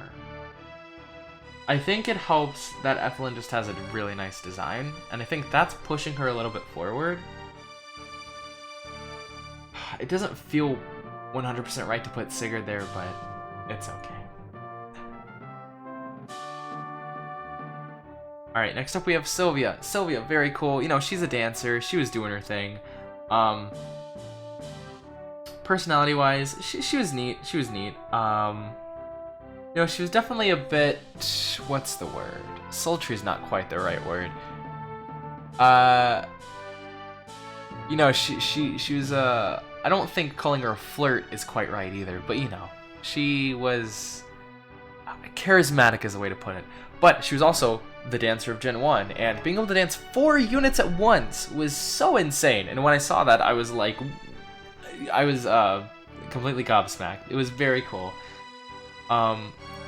I think it helps that Ethelyn just has a really nice design, and I think that's pushing her a little bit forward. It doesn't feel 100% right to put Sigurd there, but it's okay. Alright, next up we have Sylvia. Sylvia, very cool. You know, she's a dancer. She was doing her thing. Personality-wise, she was neat. She was neat. You know, she was definitely a bit... What's the word? Sultry's not quite the right word. You know, she was, I don't think calling her a flirt is quite right either, but you know, she was... charismatic is a way to put it. But she was also the dancer of Gen 1, and being able to dance 4 units at once was so insane. And when I saw that, I was like... I was completely gobsmacked. It was very cool.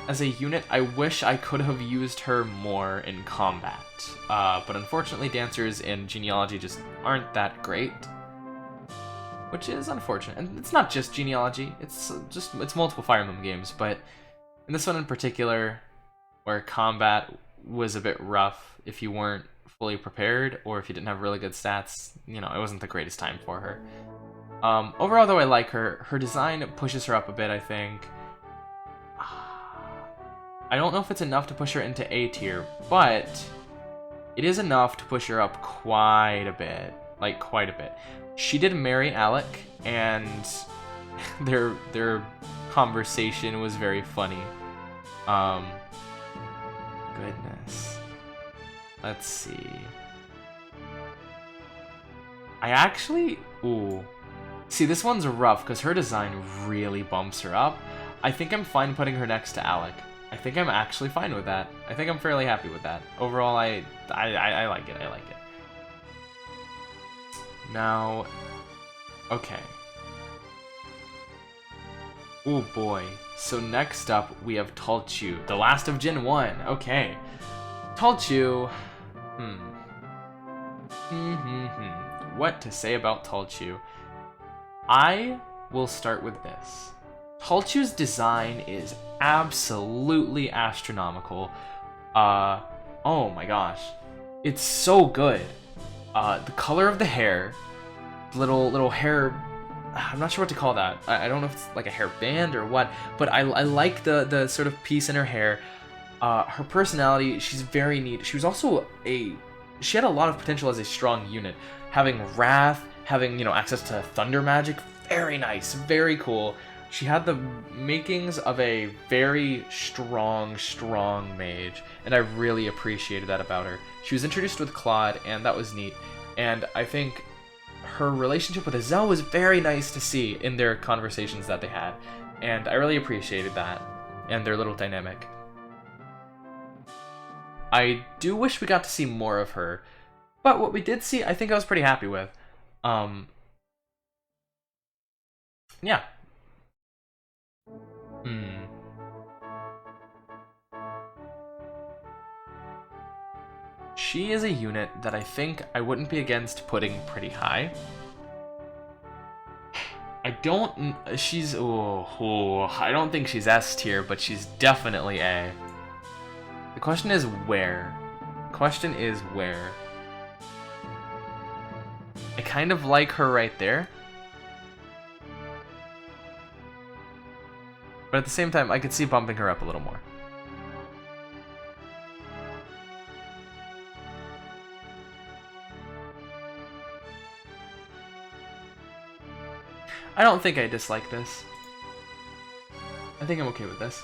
As a unit, I wish I could have used her more in combat. But unfortunately, dancers in Genealogy just aren't that great. Which is unfortunate. And it's not just Genealogy, it's multiple Fire Emblem games, but in this one in particular, where combat was a bit rough if you weren't fully prepared, or if you didn't have really good stats, you know, it wasn't the greatest time for her. Overall, though, I like her. Her design pushes her up a bit, I think. I don't know if it's enough to push her into A tier, but it is enough to push her up quite a bit. Like, quite a bit. She did marry Alec, and their conversation was very funny. Goodness. Let's see. I actually... Ooh. See, this one's rough, because her design really bumps her up. I think I'm fine putting her next to Alec. I think I'm actually fine with that. I think I'm fairly happy with that. Overall, I like it. I like it. Now... Okay. Oh boy. So next up, we have Tellius, the last of Gen 1. Okay. Tellius... What to say about Tellius? I will start with this. Tellius' design is absolutely astronomical. Oh my gosh. It's so good. The color of the hair, little hair, I'm not sure what to call that. I don't know if it's like a hair band or what, but I like the sort of piece in her hair. Her personality, she's very neat. She was also she had a lot of potential as a strong unit. Having Wrath, having, access to thunder magic, very nice, very cool. She had the makings of a very strong mage, and I really appreciated that about her. She was introduced with Claude, and that was neat. And I think her relationship with Azel was very nice to see in their conversations that they had, and I really appreciated that, and their little dynamic. I do wish we got to see more of her, but what we did see, I think I was pretty happy with. Yeah. She is a unit that I think I wouldn't be against putting pretty high. I don't think she's S tier, but she's definitely A. The question is where? I kind of like her right there. But at the same time, I could see bumping her up a little more. I don't think I dislike this. I think I'm okay with this.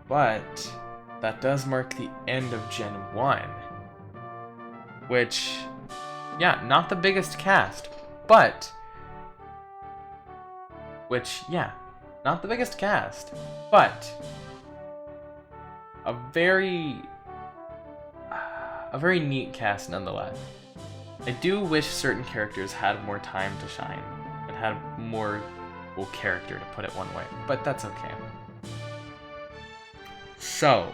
But that does mark the end of Gen 1. Which, yeah, not the biggest cast, but... not the biggest cast, but a very neat cast nonetheless. I do wish certain characters had more time to shine and had more character, to put it one way, but that's okay. So,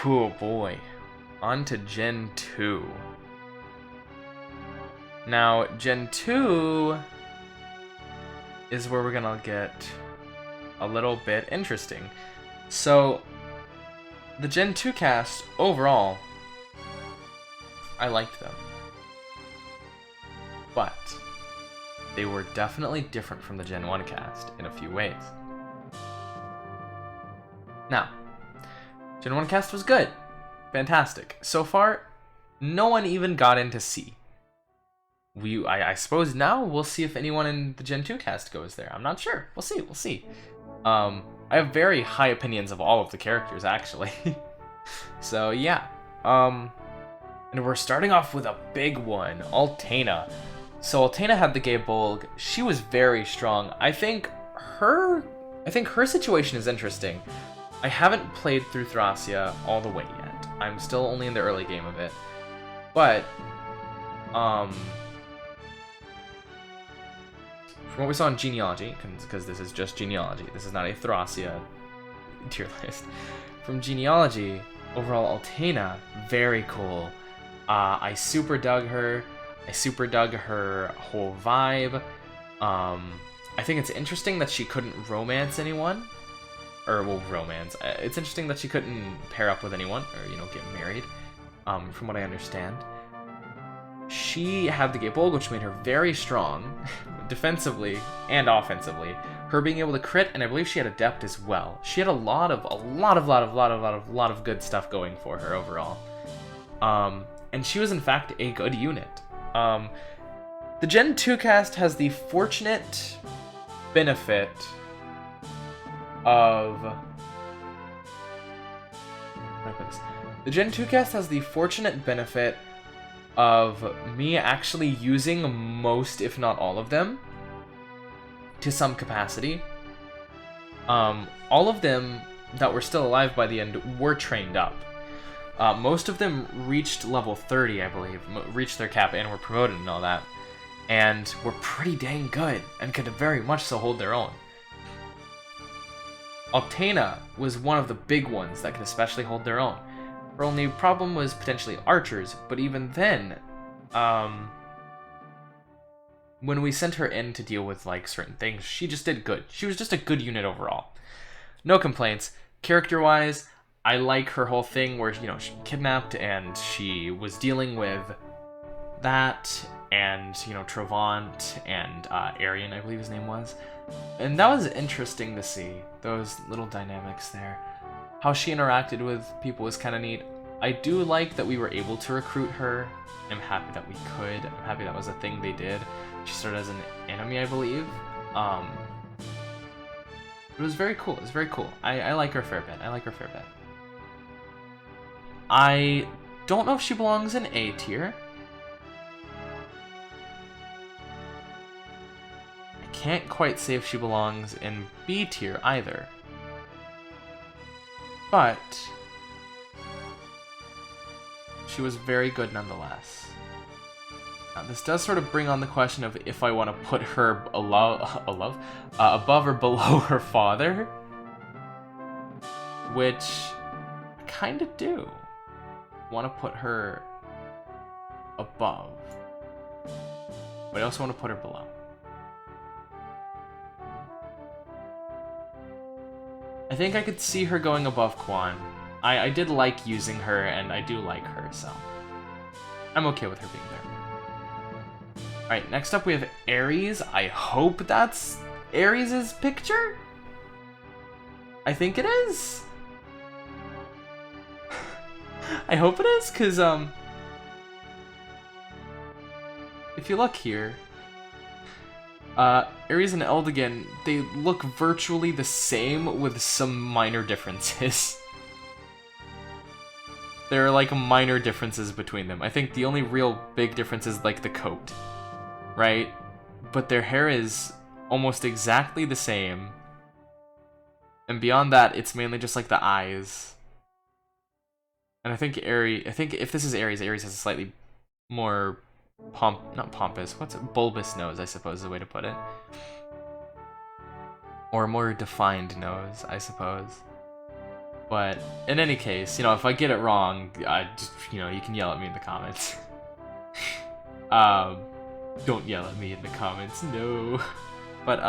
oh boy, on to Gen 2. Now, Gen 2 is where we're gonna get a little bit interesting. So, the Gen 2 cast, overall, I liked them. But they were definitely different from the Gen 1 cast in a few ways. Now, Gen 1 cast was good. Fantastic. So far, no one even got into C. I suppose now we'll see if anyone in the Gen 2 cast goes there. I'm not sure. We'll see. I have very high opinions of all of the characters, actually. So, yeah. And we're starting off with a big one, Altena. So Altena had the Gay Bolg. She was very strong. I think her situation is interesting. I haven't played through Thracia all the way yet. I'm still only in the early game of it. But, from what we saw in Genealogy, because this is just Genealogy, this is not a Thracia tier list. From Genealogy, overall Altena, very cool. I super dug her. I super dug her whole vibe. I think it's interesting that she couldn't romance anyone. Or, well, romance. It's interesting that she couldn't pair up with anyone, or, get married, from what I understand. She had the Gay Bolg, which made her very strong. defensively and offensively. Her being able to crit, and I believe she had Adept as well. She had a lot of good stuff going for her overall. And she was in fact a good unit. The Gen 2 cast has the fortunate benefit of... The Gen 2 cast has the fortunate benefit of me actually using most, if not all of them, to some capacity. All of them that were still alive by the end were trained up. Most of them reached level 30, I believe, reached their cap and were promoted and all that, and were pretty dang good, and could very much so hold their own. Altena was one of the big ones that could especially hold their own. Her only problem was potentially archers, but even then, when we sent her in to deal with like certain things, she just did good. She was just a good unit overall. No complaints. Character-wise, I like her whole thing where, you know, she kidnapped and she was dealing with that and, you know, Travant and Arian, I believe his name was. And that was interesting to see, those little dynamics there. How she interacted with people was kind of neat. I do like that we were able to recruit her. I'm happy that we could. I'm happy that was a thing they did. She started as an enemy, I believe. It was very cool. It was very cool. I like her a fair bit. I like her a fair bit. I don't know if she belongs in A tier. I can't quite say if she belongs in B tier either. But she was very good nonetheless. Now, this does sort of bring on the question of if I want to put her above or below her father, which I kind of do want to put her above, but I also want to put her below. I think I could see her going above Quan. I did like using her, and I do like her, so I'm okay with her being there. Alright, next up we have Ares. I hope that's Ares' picture? I think it is. I hope it is, because, if you look here, Ares and Eldigan, they look virtually the same with some minor differences. There are, like, minor differences between them. I think the only real big difference is, like, the coat, right? But their hair is almost exactly the same. And beyond that, it's mainly just, like, the eyes. And I think if this is Ares, Ares has a slightly more not pompous, bulbous nose, I suppose is the way to put it. Or a more defined nose, I suppose. But in any case, you know, if I get it wrong, you know, you can yell at me in the comments. Don't yell at me in the comments, no. But,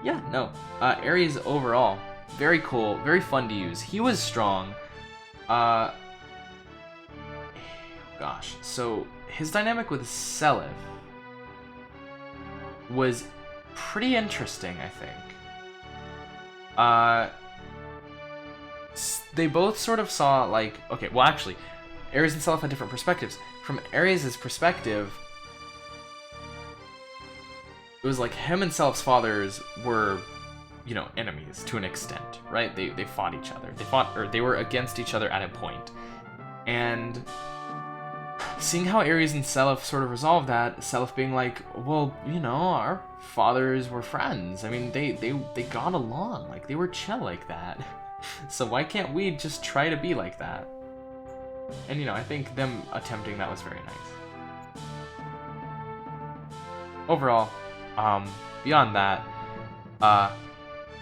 yeah, no. Ares overall, very cool, very fun to use. He was strong. Gosh, so his dynamic with Seliph was pretty interesting, I think. They both sort of saw, like, okay, well, actually, Ares and Seliph had different perspectives. From Ares' perspective, it was like him and Seliph's fathers were, you know, enemies to an extent, right? They fought each other. They were against each other at a point. And seeing how Ares and Seliph sort of resolved that, Seliph being like, well, you know, our fathers were friends. I mean, they got along. Like, they were chill like that. So why can't we just try to be like that? And, you know, I think them attempting that was very nice. Overall, beyond that,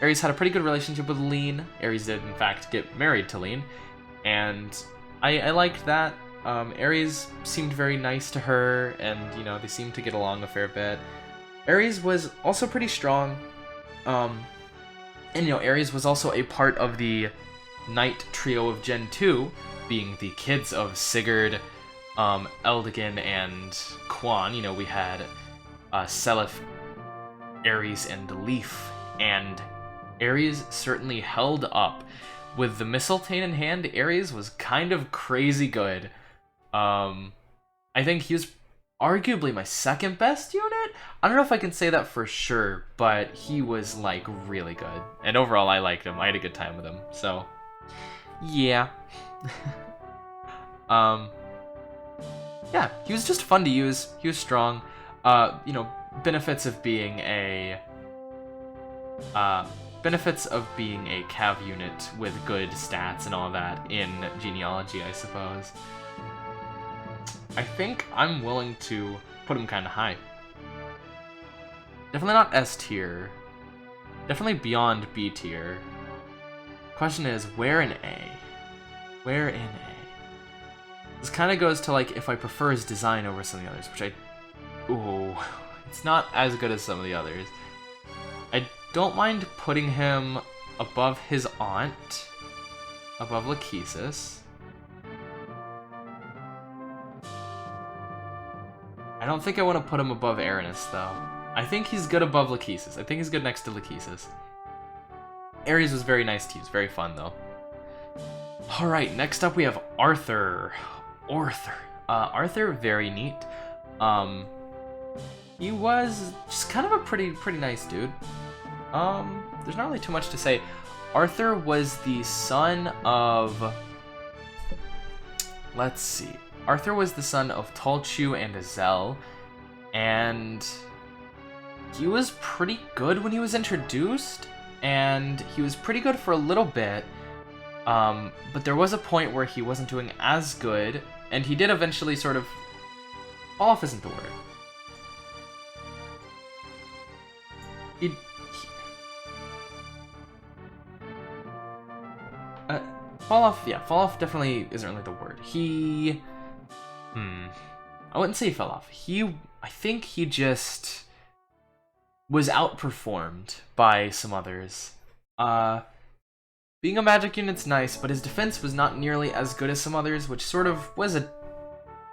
Ares had a pretty good relationship with Lean. Ares did, in fact, get married to Lean. And I liked that. Ares seemed very nice to her, and, you know, they seemed to get along a fair bit. Ares was also pretty strong. And, you know, Ares was also a part of the Knight trio of Gen 2, being the kids of Sigurd, Eldigan, and Quan. You know, we had Seliph, Ares, and Leaf, and Ares certainly held up. With the Mistletoe in hand, Ares was kind of crazy good. I think he was arguably my second best unit. I don't know if I can say that for sure, but he was like really good. And overall, I liked him. I had a good time with him. So, yeah. Yeah, he was just fun to use. He was strong. You know, benefits of being a cav unit with good stats and all that in Genealogy, I suppose. I think I'm willing to put him kind of high. Definitely not S tier. Definitely beyond B tier. Question is, where in A? Where in A? This kind of goes to like if I prefer his design over some of the others, which ooh, it's not as good as some of the others. I don't mind putting him above his aunt, above Lachesis. I don't think I want to put him above Aranis, though. I think he's good above Lachesis. I think he's good next to Lachesis. Ares was very nice to use. Very fun, though. Alright, next up we have Arthur. Arthur, very neat. He was just kind of a pretty nice dude. There's not really too much to say. Arthur was the son of... Let's see. Arthur was the son of Tulchu and Azel, and he was pretty good when he was introduced, and he was pretty good for a little bit, but there was a point where he wasn't doing as good, and he did eventually sort of... fall off isn't the word. Fall off definitely isn't really the word. I wouldn't say he fell off. I think he just was outperformed by some others. Being a magic unit's nice, but his defense was not nearly as good as some others, which sort of was a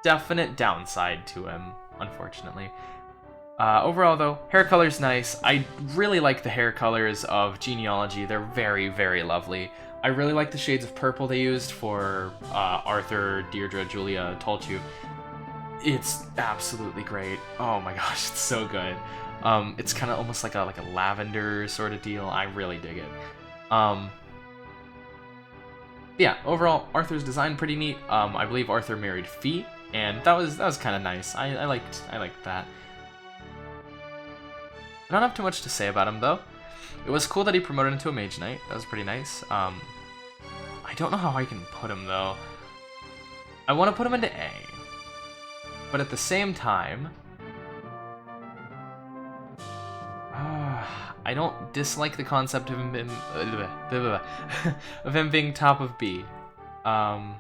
definite downside to him, unfortunately. Overall, though, hair color's nice. I really like the hair colors of Genealogy. They're very, very lovely. I really like the shades of purple they used for Arthur, Deirdre, Julia, Tulchu. It's absolutely great. Oh my gosh, it's so good. It's kind of almost like a lavender sort of deal. I really dig it. Yeah, overall, Arthur's design pretty neat. I believe Arthur married Fee, and that was kind of nice. I liked that. I don't have too much to say about him, though. It was cool that he promoted into a Mage Knight. That was pretty nice. I don't know how I can put him, though. I want to put him into A. But at the same time... I don't dislike the concept of him, of him being top of B. I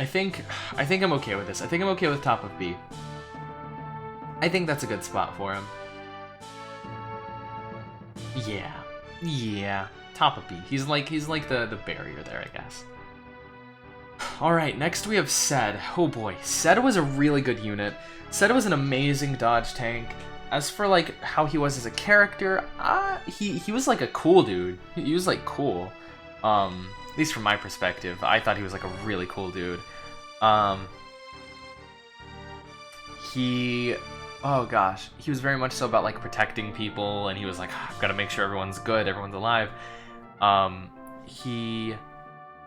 think I'm okay with this. I think I'm okay with top of B. I think that's a good spot for him. Yeah, top of B. He's like the barrier there, I guess. Alright, next we have Sed. Oh boy, Sed was a really good unit. Sed was an amazing dodge tank. As for like how he was as a character, he was like a cool dude. He was like cool. At least from my perspective, I thought he was like a really cool dude. Oh gosh, he was very much so about like protecting people, and he was like, I've got to make sure everyone's good, everyone's alive. He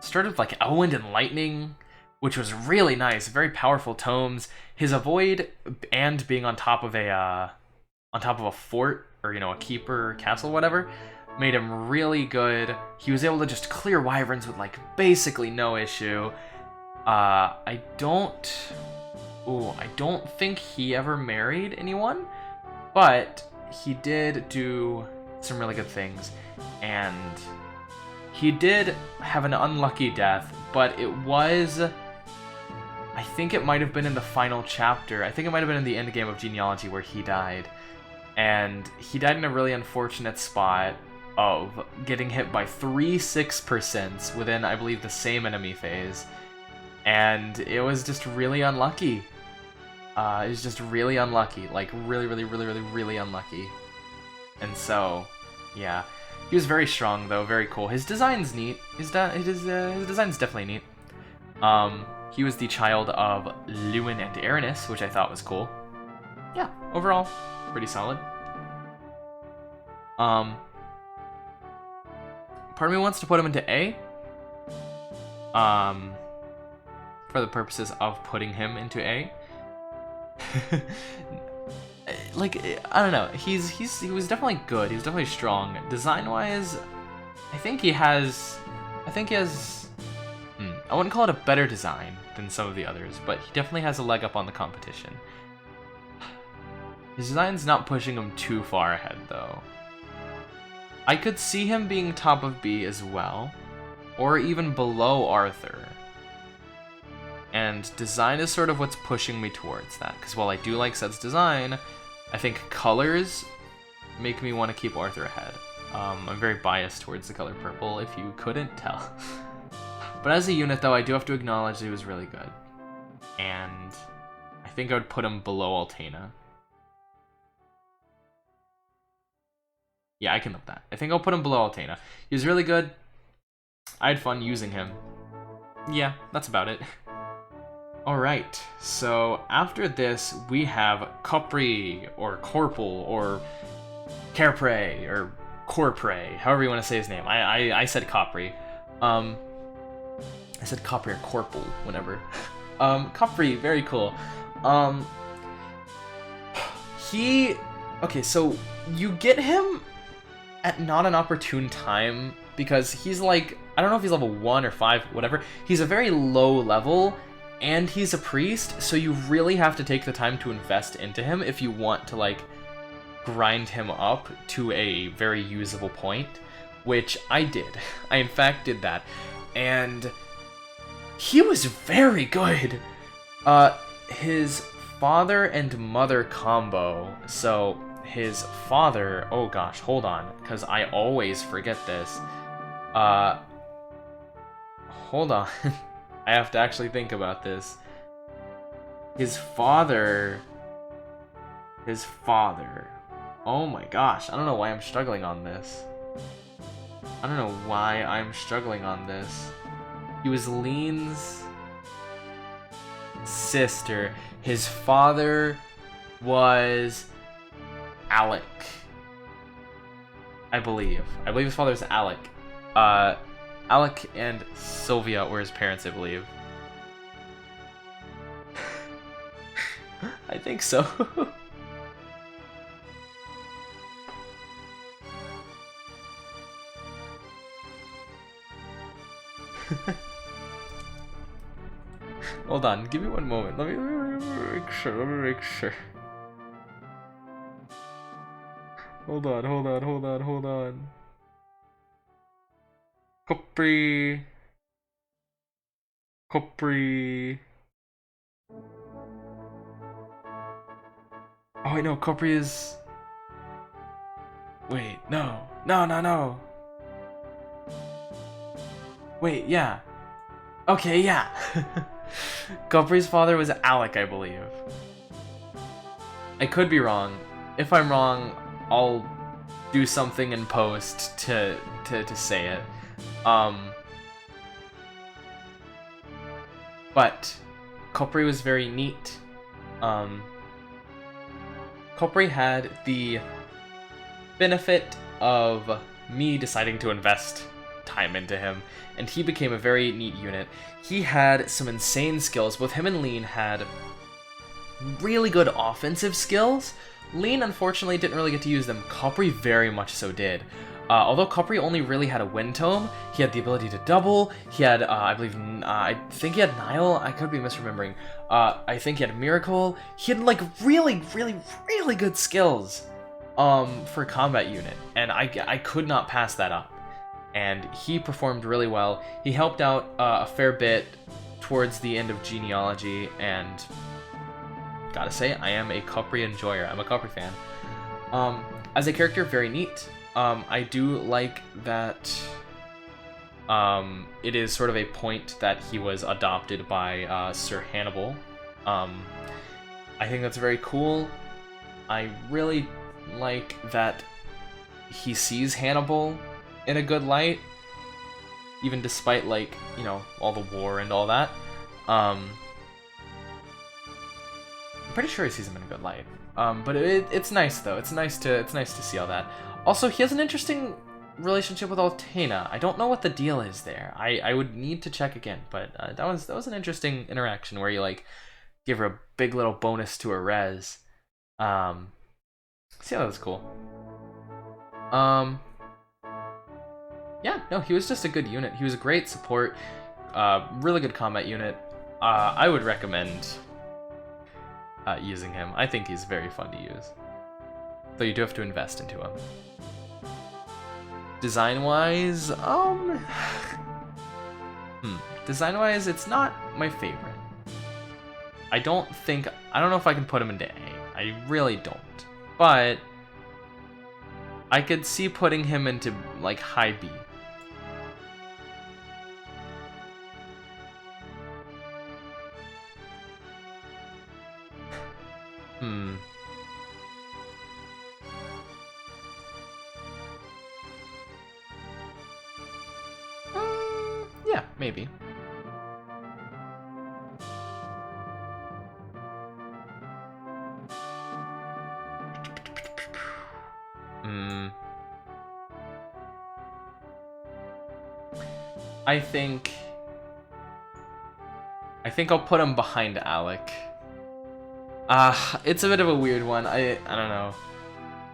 started with like Elwind and Lightning, which was really nice, very powerful tomes. His Avoid and being on top of a fort, or a keeper, castle, whatever, made him really good. He was able to just clear wyverns with like basically no issue. I don't think he ever married anyone, but he did do some really good things, and he did have an unlucky death, but it was, I think it might have been in the final chapter. I think it might have been in the end game of Genealogy where he died, and he died in a really unfortunate spot. of getting hit by 3 6% within, I believe, the same enemy phase. And it was just really unlucky. It was just really unlucky. Like, really, really, really, really, really unlucky. And so, yeah. He was very strong, though. Very cool. His design's neat. His design's definitely neat. He was the child of Lewin and Aranis, which I thought was cool. Yeah, overall, pretty solid. Part of me wants to put him into A. For the purposes of putting him into A. Like, I don't know. He was definitely good. He was definitely strong. Design-wise, I think he has. I wouldn't call it a better design than some of the others, but he definitely has a leg up on the competition. His design's not pushing him too far ahead, though. I could see him being top of B as well, or even below Arthur. And design is sort of what's pushing me towards that, because while I do like Set's design, I think colors make me want to keep Arthur ahead. I'm very biased towards the color purple, if you couldn't tell. But as a unit, though, I do have to acknowledge that he was really good. And I think I would put him below Altena. Yeah, I can live that. I think I'll put him below Altena. He was really good. I had fun using him. Yeah, that's about it. Alright, so after this, we have Copri, or Corpul, or Carepre, or Corpre, however you want to say his name. I said Copri. I said Copri or Corpul, whatever. Copri, very cool. Okay, so you get him at not an opportune time, because he's like, I don't know if he's level 1 or 5, whatever. He's a very low level, and he's a priest, so you really have to take the time to invest into him if you want to, like, grind him up to a very usable point, which I did. I, in fact, did that. And he was very good. His father and mother combo. So his father, oh gosh, hold on, because I always forget this. Hold on. I have to actually think about this. His father. Oh my gosh, I don't know why I'm struggling on this. He was Lean's sister. His father was Alec. I believe his father's Alec. Alec and Sylvia were his parents, I believe. I think so. Hold on, give me one moment. Let me make sure. Hold on. Copri. Oh wait, no, Copri is... Wait, no. Wait, yeah. Okay, yeah. Copri's father was Alec, I believe. I could be wrong. If I'm wrong, I'll do something in post to say it. But Copri was very neat. Copri had the benefit of me deciding to invest time into him, and he became a very neat unit. He had some insane skills. Both him and Lean had really good offensive skills. Lean, unfortunately, didn't really get to use them. Copri very much so did. Although Copri only really had a wind tome, he had the ability to double. He had, I think he had Nile. I could be misremembering. I think he had Miracle. He had, like, really, really, really good skills for a combat unit, and I could not pass that up. And he performed really well. He helped out a fair bit towards the end of Genealogy, and gotta say, I am a Copri enjoyer. I'm a Copri fan. As a character, very neat. I do like that it is sort of a point that he was adopted by Sir Hannibal. I think that's very cool. I really like that he sees Hannibal in a good light, even despite, like, you know, all the war and all that. I'm pretty sure he sees him in a good light. But it's nice though. It's nice to see all that. Also, he has an interesting relationship with Altena. I don't know what the deal is there. I would need to check again, but that was an interesting interaction where you like give her a big little bonus to her res. See, that was cool. Yeah, no, he was just a good unit. He was a great support, really good combat unit. I would recommend using him. I think he's very fun to use, though you do have to invest into him. Design-wise, design-wise, it's not my favorite. I don't know if I can put him into A. I really don't. But I could see putting him into, like, high B. Yeah, maybe. I think I'll put him behind Alec. It's a bit of a weird one. I don't know.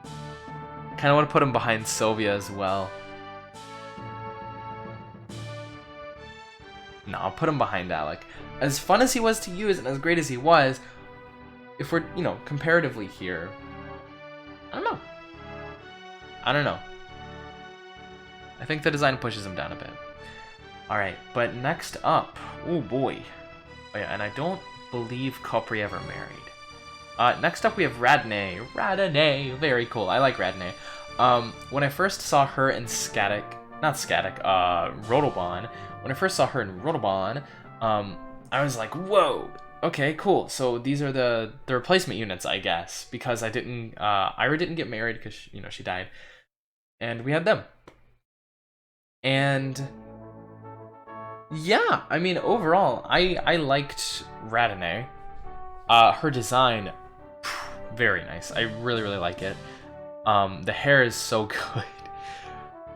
I kind of want to put him behind Sylvia as well. No, I'll put him behind Alec. As fun as he was to use and as great as he was, if we're, you know, comparatively here, I don't know. I think the design pushes him down a bit. Alright, but next up, oh boy. Oh yeah, and I don't believe Capri ever married. Next up we have Radne. Radne, very cool. I like Radne. When I first saw her in Rotobahn, when I first saw her in Rotobahn, I was like, whoa, okay, cool. So these are the replacement units, I guess, because Ira didn't get married because, you know, she died, and we had them. And yeah, I mean, overall, I liked Radne. Her design, very nice. I really, really like it. The hair is so good.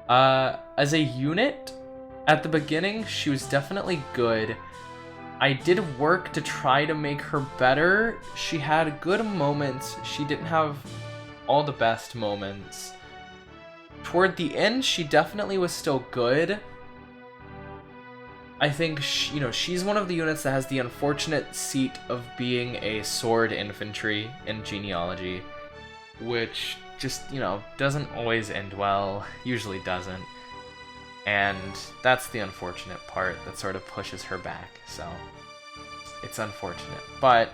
As a unit, at the beginning, she was definitely good. I did work to try to make her better. She had good moments. She didn't have all the best moments. Toward the end, she definitely was still good. I think, she's one of the units that has the unfortunate seat of being a sword infantry in Genealogy, which just, doesn't always end well, usually doesn't. And that's the unfortunate part that sort of pushes her back, so it's unfortunate, but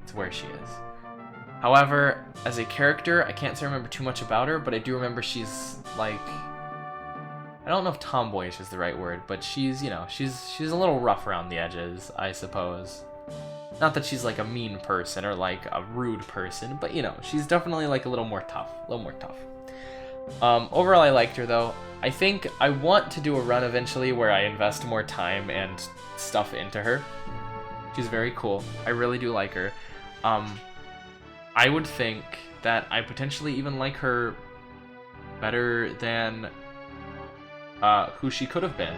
it's where she is. However, as a character, I can't remember too much about her, but I do remember she's, like, I don't know if tomboyish is the right word, but she's, she's a little rough around the edges, I suppose. Not that she's, like, a mean person or, like, a rude person, but, she's definitely, like, a little more tough. Overall, I liked her, though. I think I want to do a run eventually where I invest more time and stuff into her. She's very cool. I really do like her. I would think that I potentially even like her better than who she could have been,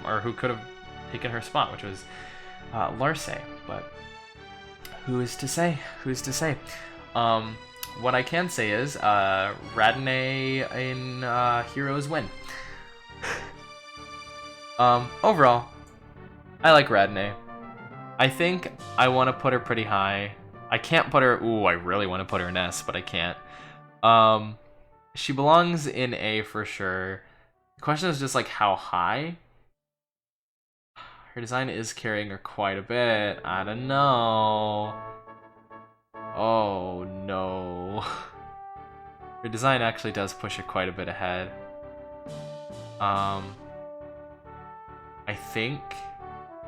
or who could have taken her spot, which was Larce, but who is to say? What I can say is Radne in Heroes win. Overall, I like Radne. I think I want to put her pretty high. I can't put her... Ooh, I really want to put her in S, but I can't. She belongs in A for sure. The question is just, like, how high? Her design is carrying her quite a bit. I don't know. Oh, no. Her design actually does push her quite a bit ahead. I think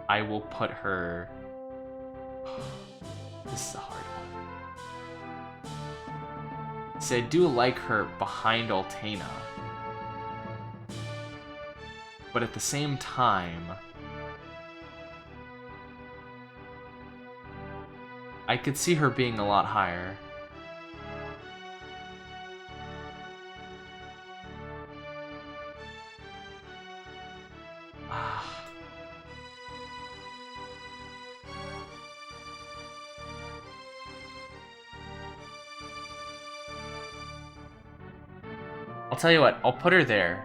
I will put her... This is a hard one. See, I do like her behind Altena. But at the same time, I could see her being a lot higher. I'll tell you what, I'll put her there.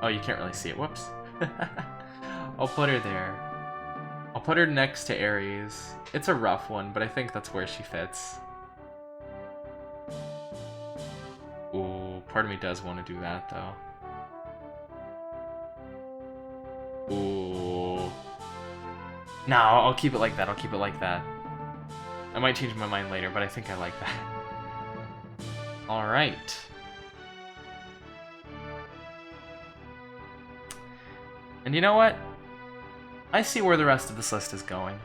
Oh, you can't really see it, whoops. I'll put her there. I'll put her next to Ares. It's a rough one, but I think that's where she fits. Ooh, part of me does want to do that, though. Ooh. No, I'll keep it like that, I'll keep it like that. I might change my mind later, but I think I like that. Alright. And you know what? I see where the rest of this list is going.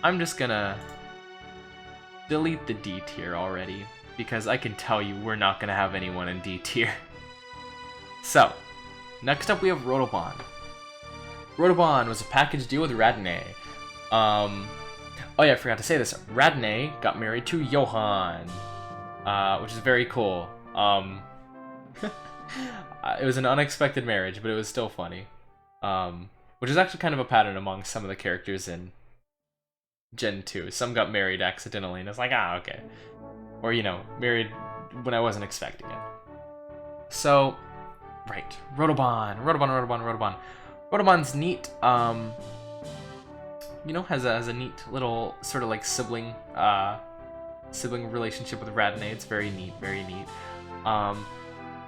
I'm just gonna delete the D tier already, because I can tell you we're not gonna have anyone in D tier. So, next up we have Rotobon. Rotobon was a package deal with Radne. Oh yeah, I forgot to say this. Radne got married to Johan, which is very cool. It was an unexpected marriage, but it was still funny. Which is actually kind of a pattern among some of the characters in Gen 2. Some got married accidentally, and it's like, ah, okay. Or, you know, married when I wasn't expecting it. So, right. Rotobon. Rotobon's neat, you know, has a neat little sort of like sibling relationship with Radne. It's very neat, very neat.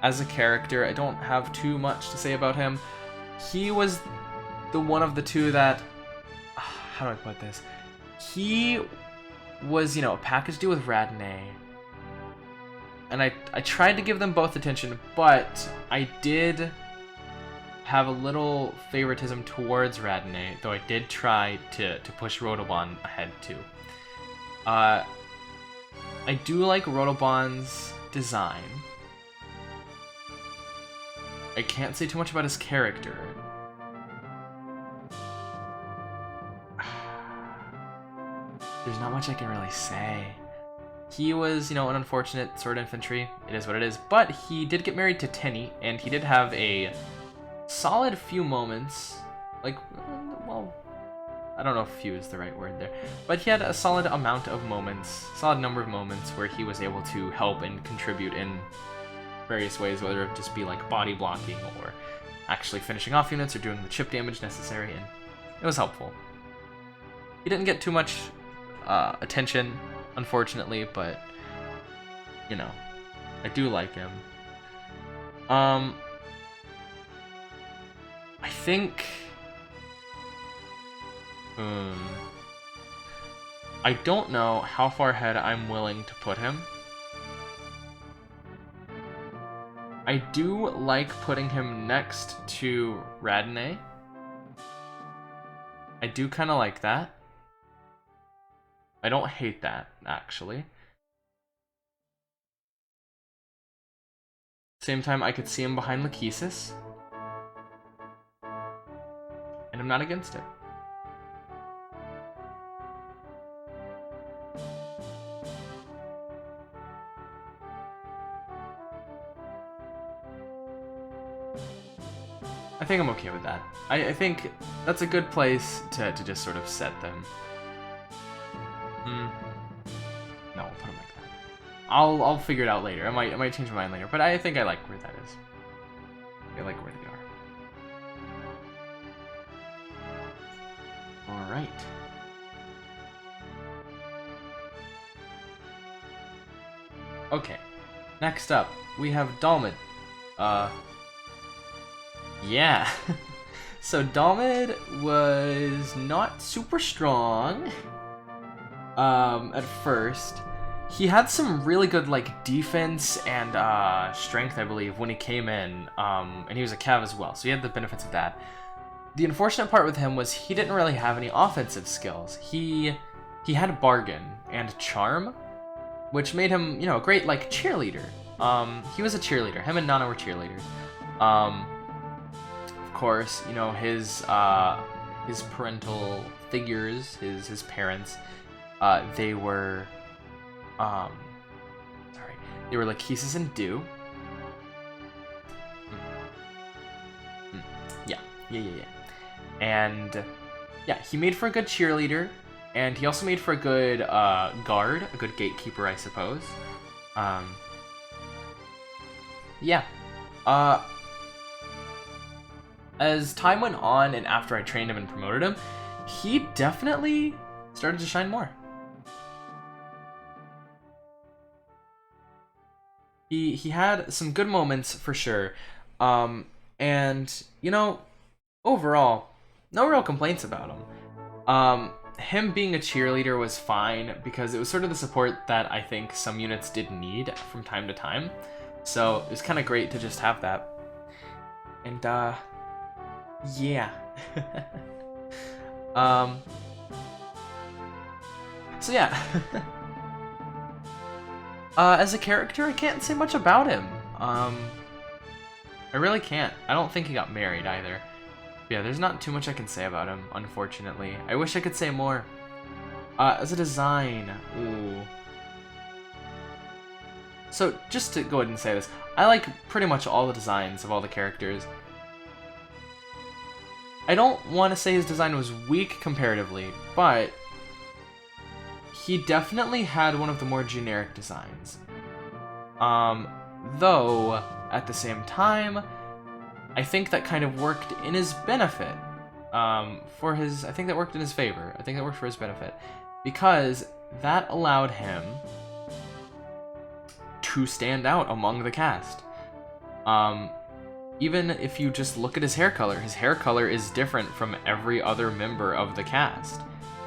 As a character, I don't have too much to say about him. He was the one of the two that... How do I put this? He was, you know, a package deal with Radne. And I tried to give them both attention, but I did have a little favoritism towards Radne, though I did try to push Rotobon ahead too. I do like Rotobon's design. I can't say too much about his character. There's not much I can really say. He was, you know, an unfortunate sword infantry. It is what it is. But he did get married to Tenny, and he did have a solid few moments. Like, well, I don't know if few is the right word there. But he had a solid amount of moments, solid number of moments where he was able to help and contribute in various ways, whether it just be like body blocking or actually finishing off units or doing the chip damage necessary, and it was helpful. He didn't get too much attention, unfortunately, but you know, I do like him. I think I don't know how far ahead I'm willing to put him. I do like putting him next to Radne. I do kind of like that. I don't hate that, actually. Same time, I could see him behind Lachesis. And I'm not against it. I think I'm okay with that. I think that's a good place to just sort of set them. No, I'll put them like that. I'll figure it out later. I might change my mind later, but I think I like where that is. I like where they are. All right. Okay. Next up, we have Dalmid. Yeah. So Dalmid was not super strong at first. he had some really good like defense and strength, I believe, when he came in, and he was a Cav as well, so he had the benefits of that. The unfortunate part with him was he didn't really have any offensive skills. He had Bargain and Charm, which made him, you know, a great like cheerleader. He was a cheerleader. Him and Nana were cheerleaders. Of course, you know, his parental figures, his parents, they were they were Lachesis and Dew. Yeah. And yeah, he made for a good cheerleader, and he also made for a good guard, a good gatekeeper, I suppose. Yeah. As time went on, and after I trained him and promoted him, he definitely started to shine more. He had some good moments for sure, and you know, overall, no real complaints about him. Him being a cheerleader was fine because it was sort of the support that I think some units did need from time to time. So it was kind of great to just have that. And yeah. So yeah. As a character, I can't say much about him. I really can't. I don't think he got married either. But yeah, there's not too much I can say about him, unfortunately. I wish I could say more. As a design, ooh. So, just to go ahead and say this, I like pretty much all the designs of all the characters. I don't want to say his design was weak comparatively, but he definitely had one of the more generic designs. Though, at the same time, I think that kind of worked in his benefit. I think that worked in his favor. I think that worked for his benefit. Because that allowed him to stand out among the cast. Even if you just look at his hair color is different from every other member of the cast,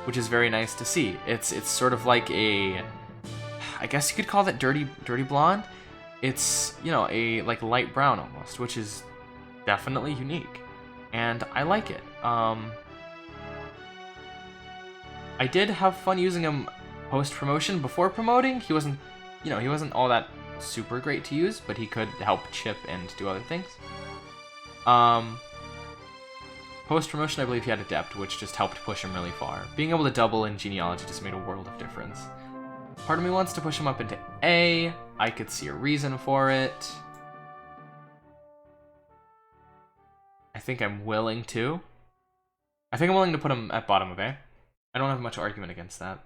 which is very nice to see. It's sort of like a, I guess you could call that dirty blonde. It's, you know, a like light brown almost, which is definitely unique, and I like it. I did have fun using him post promotion. Before promoting, he wasn't all that super great to use, but he could help chip and do other things. Post promotion, I believe he had Adept, which just helped push him really far. Being able to double in Genealogy just made a world of difference. Part of me wants to push him up into A. I could see a reason for it. I think I'm willing to. I think I'm willing to put him at bottom of A. I don't have much argument against that.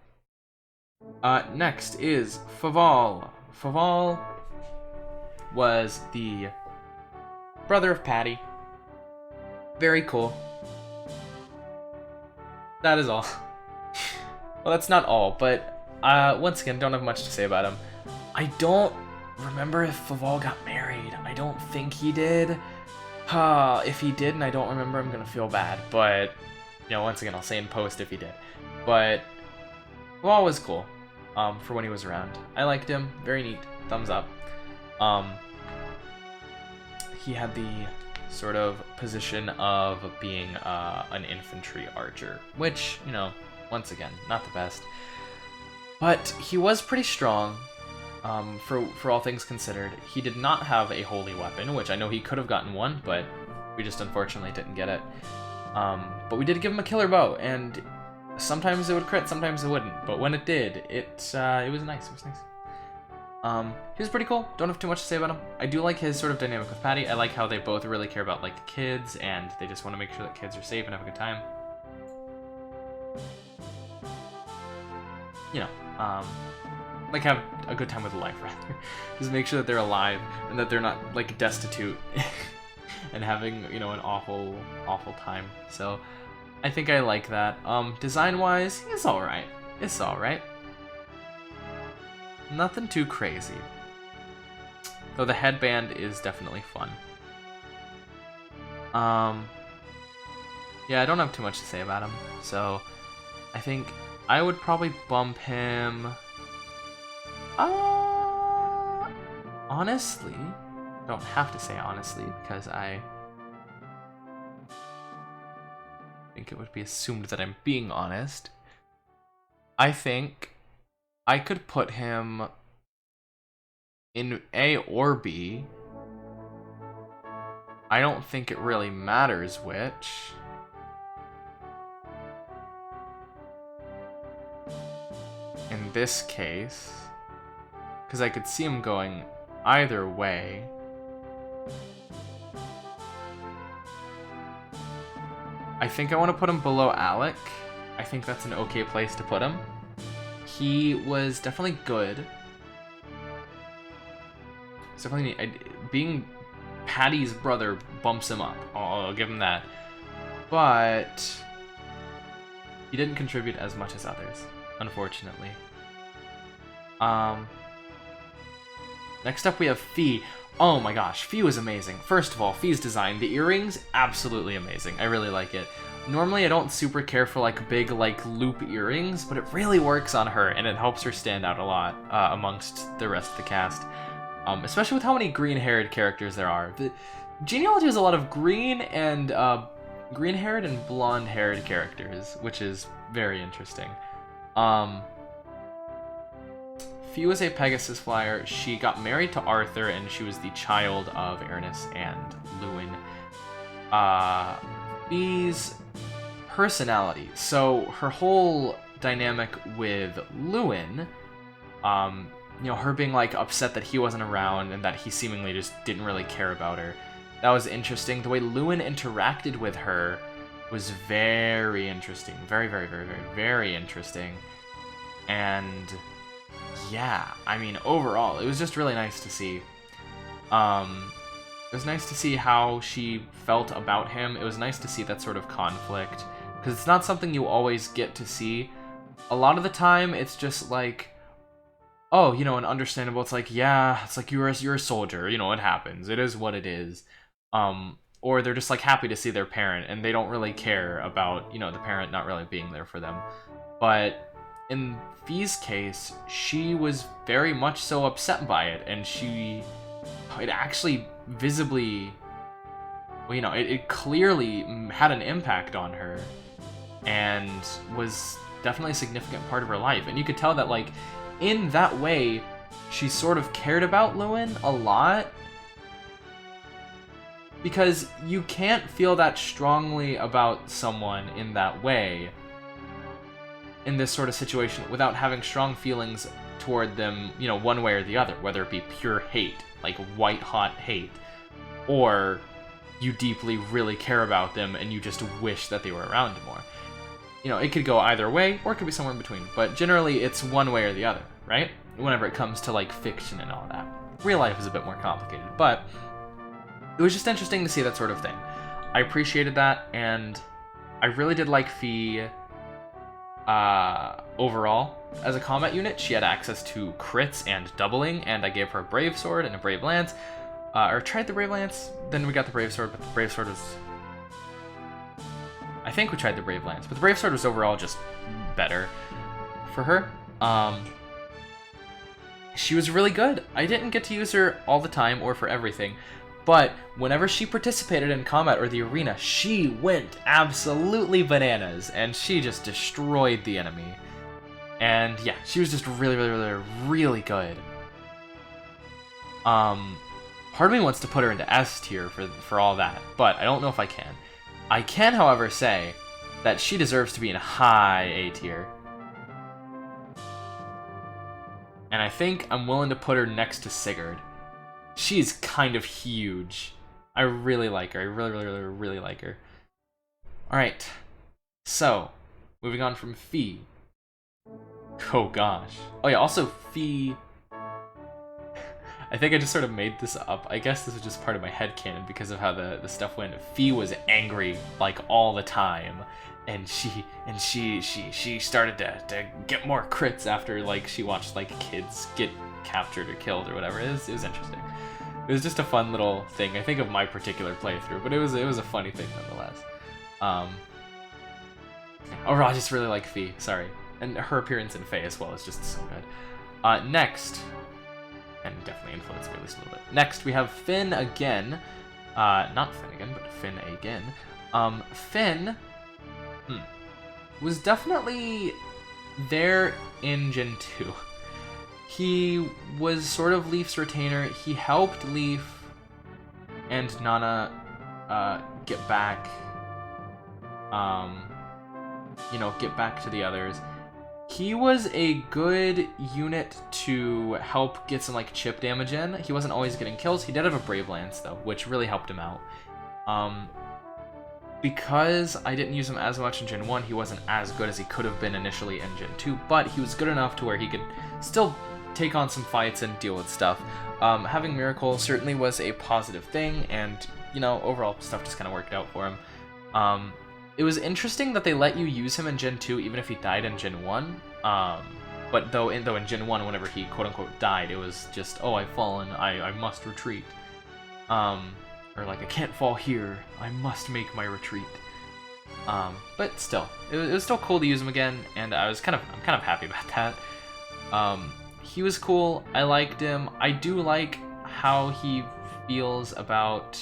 Next is Faval. Faval was the brother of Patty. Very cool. That is all. Well, that's not all, but once again, don't have much to say about him. I don't remember if Faval got married. I don't think he did. If he did and I don't remember, I'm gonna feel bad. But, you know, once again, I'll say in post if he did. But Faval was cool for when he was around. I liked him. Very neat. Thumbs up. He had the sort of position of being an infantry archer, which, you know, once again, not the best. But he was pretty strong, for all things considered. He did not have a holy weapon, which I know he could have gotten one, but we just unfortunately didn't get it. But we did give him a killer bow, and sometimes it would crit, sometimes it wouldn't. But when it did, it was nice. It was nice. He was pretty cool. Don't have too much to say about him. I do like his sort of dynamic with Patty. I like how they both really care about like kids, and they just want to make sure that kids are safe and have a good time. You know, like have a good time with life, rather. Just make sure that they're alive and that they're not like destitute and having, you know, an awful time. So I think I like that. Design-wise, it's alright. It's alright. Nothing too crazy. Though the headband is definitely fun. Yeah, I don't have too much to say about him. So I think I would probably bump him Honestly, don't have to say honestly because I think it would be assumed that I'm being honest. I think I could put him in A or B. I don't think it really matters which. In this case, because I could see him going either way. I think I want to put him below Alec. I think that's an okay place to put him. He was definitely good. It's definitely being Patty's brother bumps him up. I'll give him that. But he didn't contribute as much as others, unfortunately. Next up we have Fee. Oh my gosh, Fee was amazing. First of all, Fee's design, the earrings, absolutely amazing. I really like it. Normally I don't super care for like big like loop earrings, but it really works on her and it helps her stand out a lot amongst the rest of the cast. Especially with how many green-haired characters there are. The Genealogy has a lot of green-haired and blonde-haired characters, which is very interesting. Fee was a Pegasus flyer. She got married to Arthur, and she was the child of Ernest and Lewin. Fee's personality. So her whole dynamic with Lewin, you know, her being like upset that he wasn't around and that he seemingly just didn't really care about her. That was interesting. The way Lewin interacted with her was very interesting. Very, very, very, very, very interesting. And yeah, I mean, overall, it was just really nice to see. It was nice to see how she felt about him. It was nice to see that sort of conflict, because it's not something you always get to see. A lot of the time, it's just like, oh, you know, and understandable. It's like, yeah, it's like you're a soldier. You know, it happens. It is what it is. Or they're just like happy to see their parent, and they don't really care about, you know, the parent not really being there for them. But in Fee's case, she was very much so upset by it, and it actually visibly, well, you know, it clearly had an impact on her, and was definitely a significant part of her life. And you could tell that, like, in that way, she sort of cared about Lewin a lot, because you can't feel that strongly about someone in that way in this sort of situation without having strong feelings toward them, you know, one way or the other, whether it be pure hate, like white hot hate, or you deeply really care about them and you just wish that they were around more. You know, it could go either way, or it could be somewhere in between, but generally it's one way or the other, right? Whenever it comes to like fiction and all that. Real life is a bit more complicated, but it was just interesting to see that sort of thing. I appreciated that, and I really did like Fee. Overall, as a combat unit, she had access to crits and doubling, and I gave her a Brave Sword and a Brave Lance. Or tried the Brave Lance, then we got the Brave Sword, but the Brave Sword was... I think we tried the Brave Lance, but the Brave Sword was overall just better for her. She was really good. I didn't get to use her all the time or for everything, but whenever she participated in combat or the arena, she went absolutely bananas, and she just destroyed the enemy. And yeah, she was just really, really, really, really good. Part of me wants to put her into S tier for all that, but I don't know if I can. I can, however, say that she deserves to be in high A tier. And I think I'm willing to put her next to Sigurd. She's kind of huge. I really like her. I really, really, really, really like her. Alright. So, moving on from Fee. Oh gosh. Oh yeah, also Fee... I think I just sort of made this up. I guess this was just part of my headcanon because of how the stuff went. Fee was angry, like, all the time. And she started to get more crits after, like, she watched, like, kids get captured or killed or whatever. It was interesting. It was just a fun little thing. I think of my particular playthrough, but it was a funny thing nonetheless. Overall, I just really like Fee. Sorry, and her appearance in Faye as well is just so good. Next, and definitely influenced me at least a little bit. Next, we have Finn again. Not Finn again, but Finn again. Finn was definitely there in Gen 2. He was sort of Leaf's retainer. He helped Leaf and Nana get back, get back to the others. He was a good unit to help get some like chip damage in. He wasn't always getting kills. He did have a Brave Lance though, which really helped him out. Because I didn't use him as much in Gen 1, he wasn't as good as he could have been initially in Gen 2, but he was good enough to where he could still take on some fights and deal with stuff. Having Miracle certainly was a positive thing, and, overall stuff just kind of worked out for him. It was interesting that they let you use him in Gen 2 even if he died in Gen 1, but though in Gen 1, whenever he quote-unquote died, it was just, oh, I've fallen, I must retreat. Or like, I can't fall here, I must make my retreat. But still, it was still cool to use him again, and I'm kind of happy about that. He was cool, I liked him. I do like how he feels about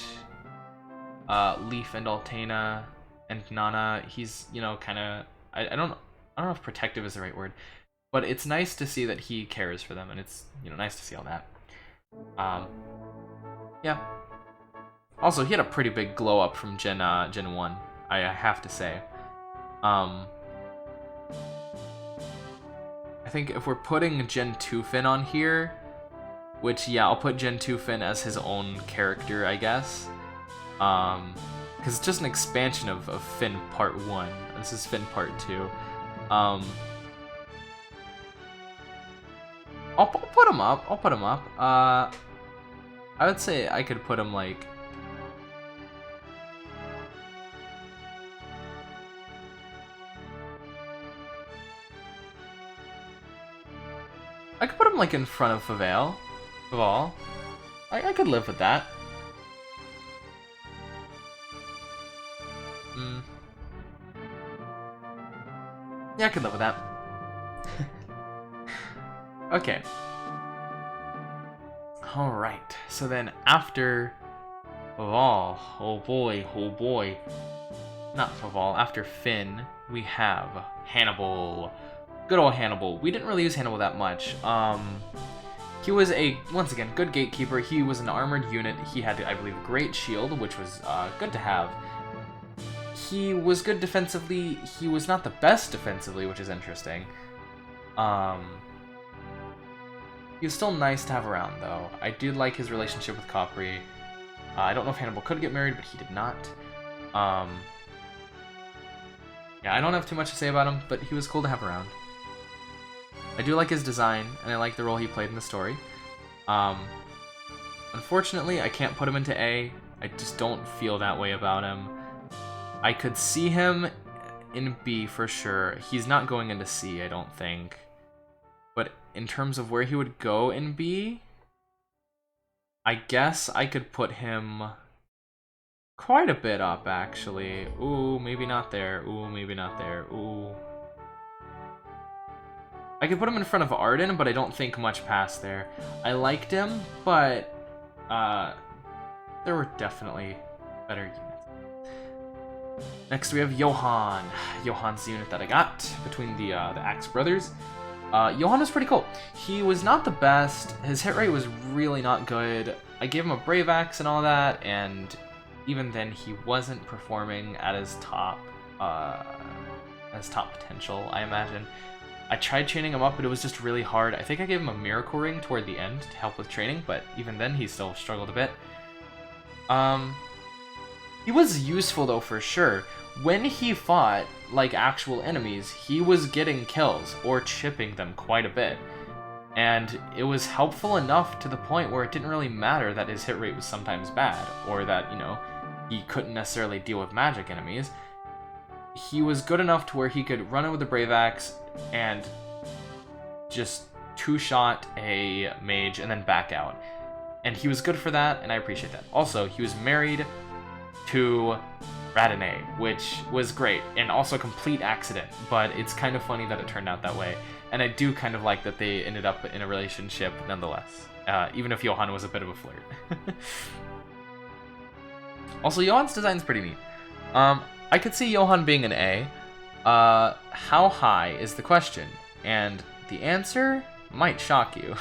Leaf and Altena and Nana. He's, kind of, I don't know if protective is the right word, but it's nice to see that he cares for them, and it's, nice to see all that. Yeah. Also, he had a pretty big glow up from Gen 1, I have to say. I think if we're putting Gen 2 Finn on here, which, yeah, I'll put Gen 2 Finn as his own character, I guess. Because it's just an expansion of Finn Part 1. This is Finn Part 2. I'll put him up. I would say I could put him, like... I could put him, like, in front of Faval. I could live with that. Yeah, I could live with that. Okay. Alright, so then after Faval, oh boy. Not Faval, after Finn, we have Hannibal. Good old Hannibal. We didn't really use Hannibal that much. He was once again, good gatekeeper. He was an armored unit. He had, I believe, great shield, which was good to have. He was good defensively. He was not the best defensively, which is interesting. He was still nice to have around, though. I did like his relationship with Khopri. I don't know if Hannibal could get married, but he did not. Yeah, I don't have too much to say about him, but he was cool to have around. I do like his design, and I like the role he played in the story. Unfortunately, I can't put him into A. I just don't feel that way about him. I could see him in B for sure. He's not going into C, I don't think. But in terms of where he would go in B, I guess I could put him quite a bit up, actually. Ooh, maybe not there. Ooh, maybe not there. Ooh. I could put him in front of Arden, but I don't think much past there. I liked him, but there were definitely better units. Next we have Johan. Johan's the unit that I got between the Axe brothers. Johan was pretty cool. He was not the best. His hit rate was really not good. I gave him a Brave Axe and all that, and even then he wasn't performing at his top potential, I imagine. I tried training him up, but it was just really hard. I think I gave him a Miracle Ring toward the end to help with training, but even then he still struggled a bit. He was useful though, for sure. When he fought, like, actual enemies, he was getting kills, or chipping them quite a bit. And it was helpful enough to the point where it didn't really matter that his hit rate was sometimes bad, or that, he couldn't necessarily deal with magic enemies. He was good enough to where he could run in with the Brave Axe and just two-shot a mage and then back out. And he was good for that, and I appreciate that. Also, he was married to at an A, which was great, and also a complete accident, but it's kind of funny that it turned out that way, and I do kind of like that they ended up in a relationship nonetheless, even if Johan was a bit of a flirt. Also, Johan's design's pretty neat. I could see Johan being an A. How high is the question, and the answer might shock you.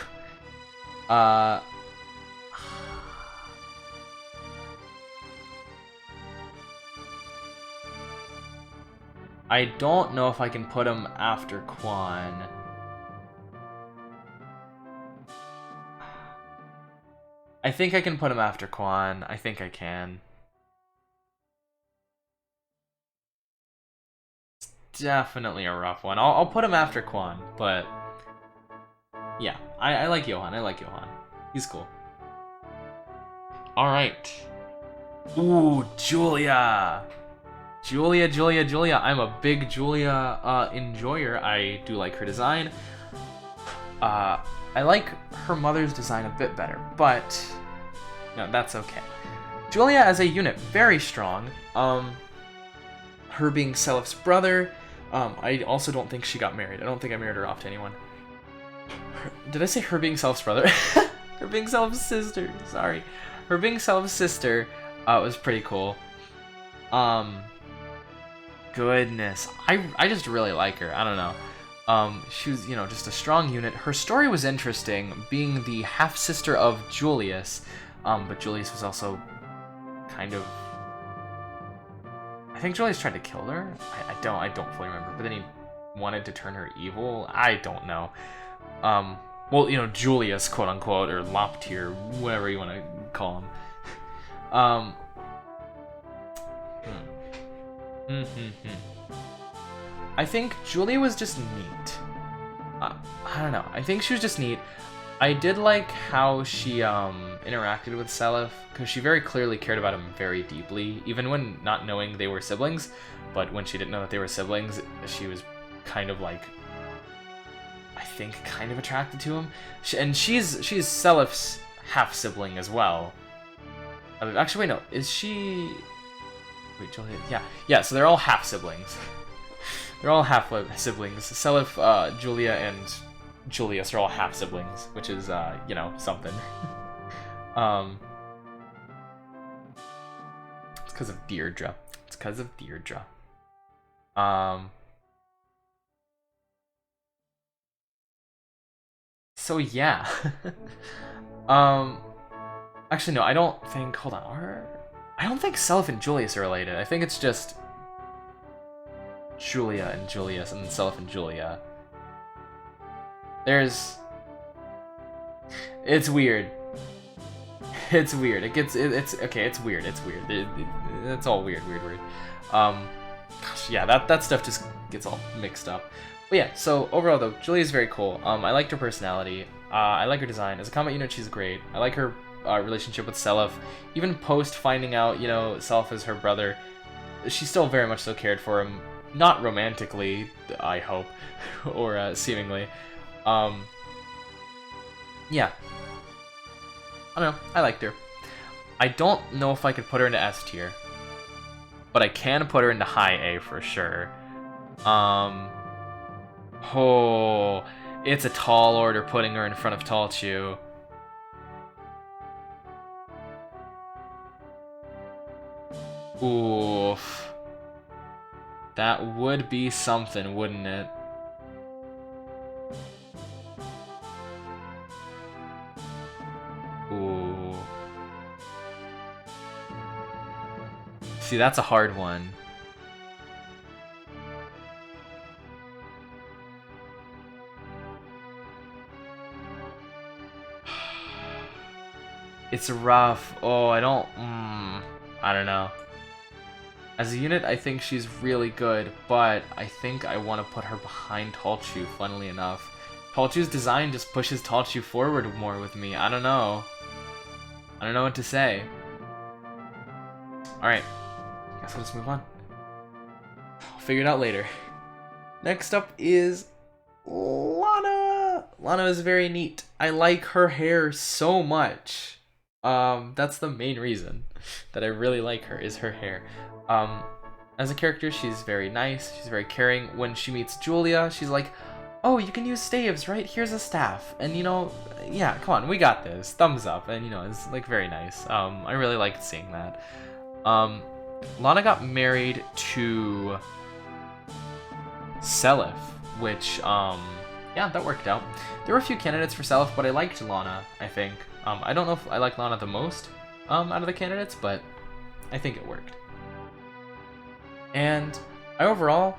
I don't know if I can put him after Quan. I think I can put him after Quan. I think I can. It's definitely a rough one. I'll put him after Quan, but yeah, I like Johan. I like Johan. He's cool. All right. Ooh, Julia. Julia. I'm a big Julia enjoyer. I do like her design. I like her mother's design a bit better, but no, that's okay. Julia as a unit, very strong. Her being Selif's brother. I also don't think she got married. I don't think I married her off to anyone. Did I say her being Selif's brother? Her being Selif's sister. Sorry. Her being Selif's sister was pretty cool. Goodness, I just really like her. I don't know. She was, just a strong unit. Her story was interesting, being the half-sister of Julius, but Julius was also kind of... I think Julius tried to kill her? I don't fully remember, but then he wanted to turn her evil? I don't know. Well, Julius, quote-unquote, or Loptier, whatever you want to call him. I think Julia was just neat. I don't know. I think she was just neat. I did like how she interacted with Selif, because she very clearly cared about him very deeply, even when not knowing they were siblings. But when she didn't know that they were siblings, she was kind of like, I think, kind of attracted to him. And she's Selif's half-sibling as well. Actually, wait, no. Is she... Wait, Julia... Yeah, so they're all half-siblings. They're all half-siblings. Selif, Julia, and Julius are all half-siblings, which is, something. It's because of Deirdre. So, yeah. Actually, no, I don't think... Hold on, I don't think Selif and Julius are related. I think it's just Julia and Julius, and then Selif and Julia. It's weird. It's weird. It's weird. It's all weird. Gosh, yeah, that stuff just gets all mixed up. But yeah, so overall though, Julia's very cool. I liked her personality. I like her design. As a combat unit, she's great. I like her relationship with Selif. Even post finding out, Selif is her brother, she still very much so cared for him. Not romantically, I hope, or seemingly. Yeah. I don't know, I liked her. I don't know if I could put her into S tier, but I can put her into high A for sure. Oh, it's a tall order putting her in front of Talchu. Oof. That would be something, wouldn't it? Ooh. See, that's a hard one. It's rough. Oh, I don't know. As a unit, I think she's really good, but I think I want to put her behind Talchu, funnily enough. Talchu's design just pushes Talchu forward more with me. I don't know. I don't know what to say. Alright. Guess we'll just move on. I'll figure it out later. Next up is Lana. Lana is very neat. I like her hair so much. That's the main reason that I really like her, is her hair. As a character, she's very nice, she's very caring. When she meets Julia, she's like, oh, you can use staves, right? Here's a staff. And, you know, yeah, come on, we got this. Thumbs up. And, you know, it's, like, very nice. I really liked seeing that. Lana got married to Seliph, which, yeah, that worked out. There were a few candidates for Seliph, but I liked Lana, I think. I don't know if I like Lana the most out of the candidates, but I think it worked. And I overall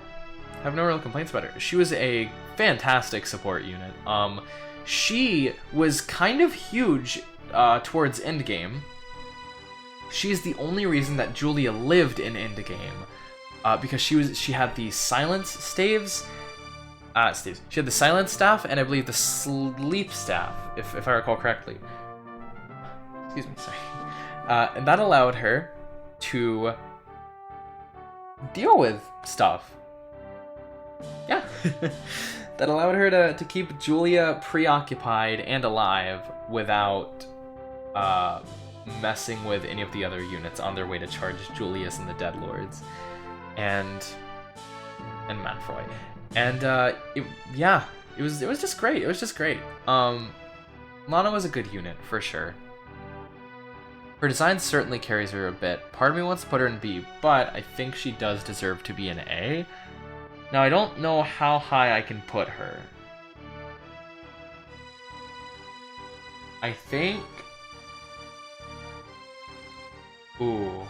have no real complaints about her. She was a fantastic support unit. She was kind of huge towards endgame. She's the only reason that Julia lived in endgame, because she had the silence staves. She had the silence staff and I believe the sleep staff, if I recall correctly. Excuse me, sorry. And that allowed her to deal with stuff. Yeah. That allowed her to keep Julia preoccupied and alive without messing with any of the other units on their way to charge Julius and the Dead Lords. And Manfroy. And it was just great. It was just great. Lana was a good unit for sure. Her design certainly carries her a bit. Part of me wants to put her in B, but I think she does deserve to be an A. Now, I don't know how high I can put her. I think... Ooh.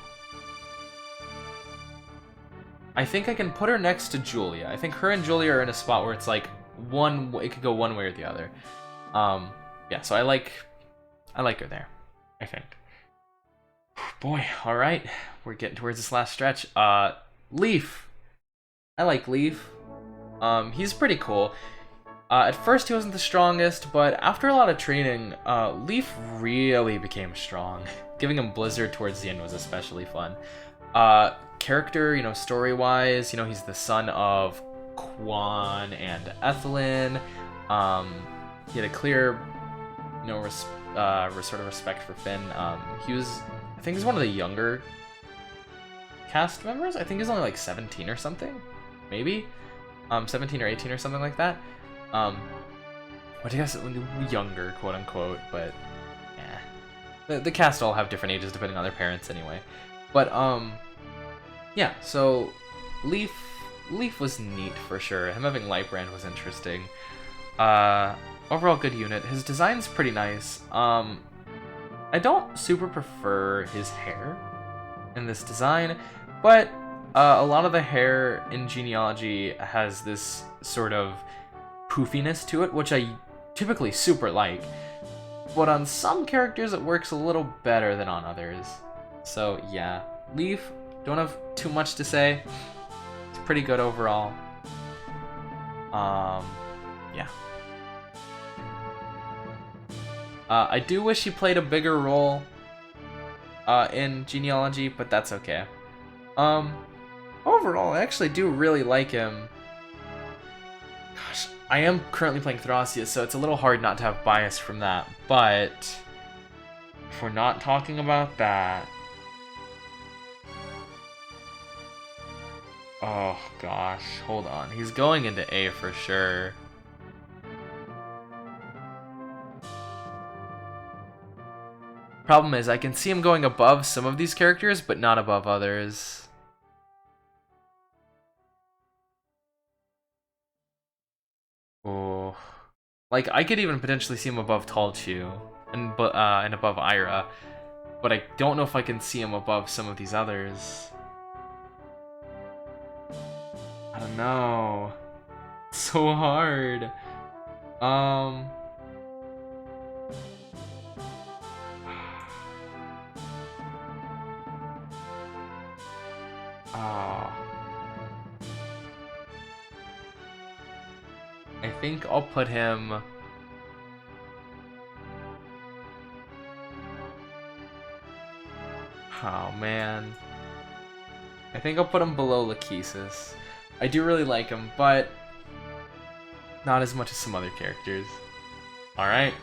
I think I can put her next to Julia. I think her and Julia are in a spot where it's like it could go one way or the other. Yeah, so I like her there, I think. Boy, alright. We're getting towards this last stretch. Leaf. I like Leaf. He's pretty cool. At first he wasn't the strongest, but after a lot of training, Leaf really became strong. Giving him Blizzard towards the end was especially fun. Character, you know, story-wise, you know, he's the son of Quan and Ethelyn. He had a clear, you know, sort of respect for Finn. He was, I think he's one of the younger cast members. I think he's only like 17 or something, maybe 17 or 18 or something like that. What I guess younger, quote unquote, but yeah, the cast all have different ages depending on their parents anyway. But yeah, so Leaf was neat for sure. Him having Lightbrand was interesting. Overall good unit. His design's pretty nice. I don't super prefer his hair in this design, but a lot of the hair in Genealogy has this sort of poofiness to it, which I typically super like. But on some characters it works a little better than on others. So yeah, Leaf, don't have too much to say. It's pretty good overall. Yeah. I do wish he played a bigger role in Genealogy, but that's okay. Overall, I actually do really like him. Gosh, I am currently playing Thrasius, so it's a little hard not to have bias from that, but if we're not talking about that... Oh gosh, hold on. He's going into A for sure. Problem is, I can see him going above some of these characters, but not above others. Oh, like I could even potentially see him above Talchu and above Ira, but I don't know if I can see him above some of these others. I don't know. It's so hard. Oh. I think I'll put him... Oh man. I think I'll put him below Lachesis. I do really like him, but not as much as some other characters. Alright.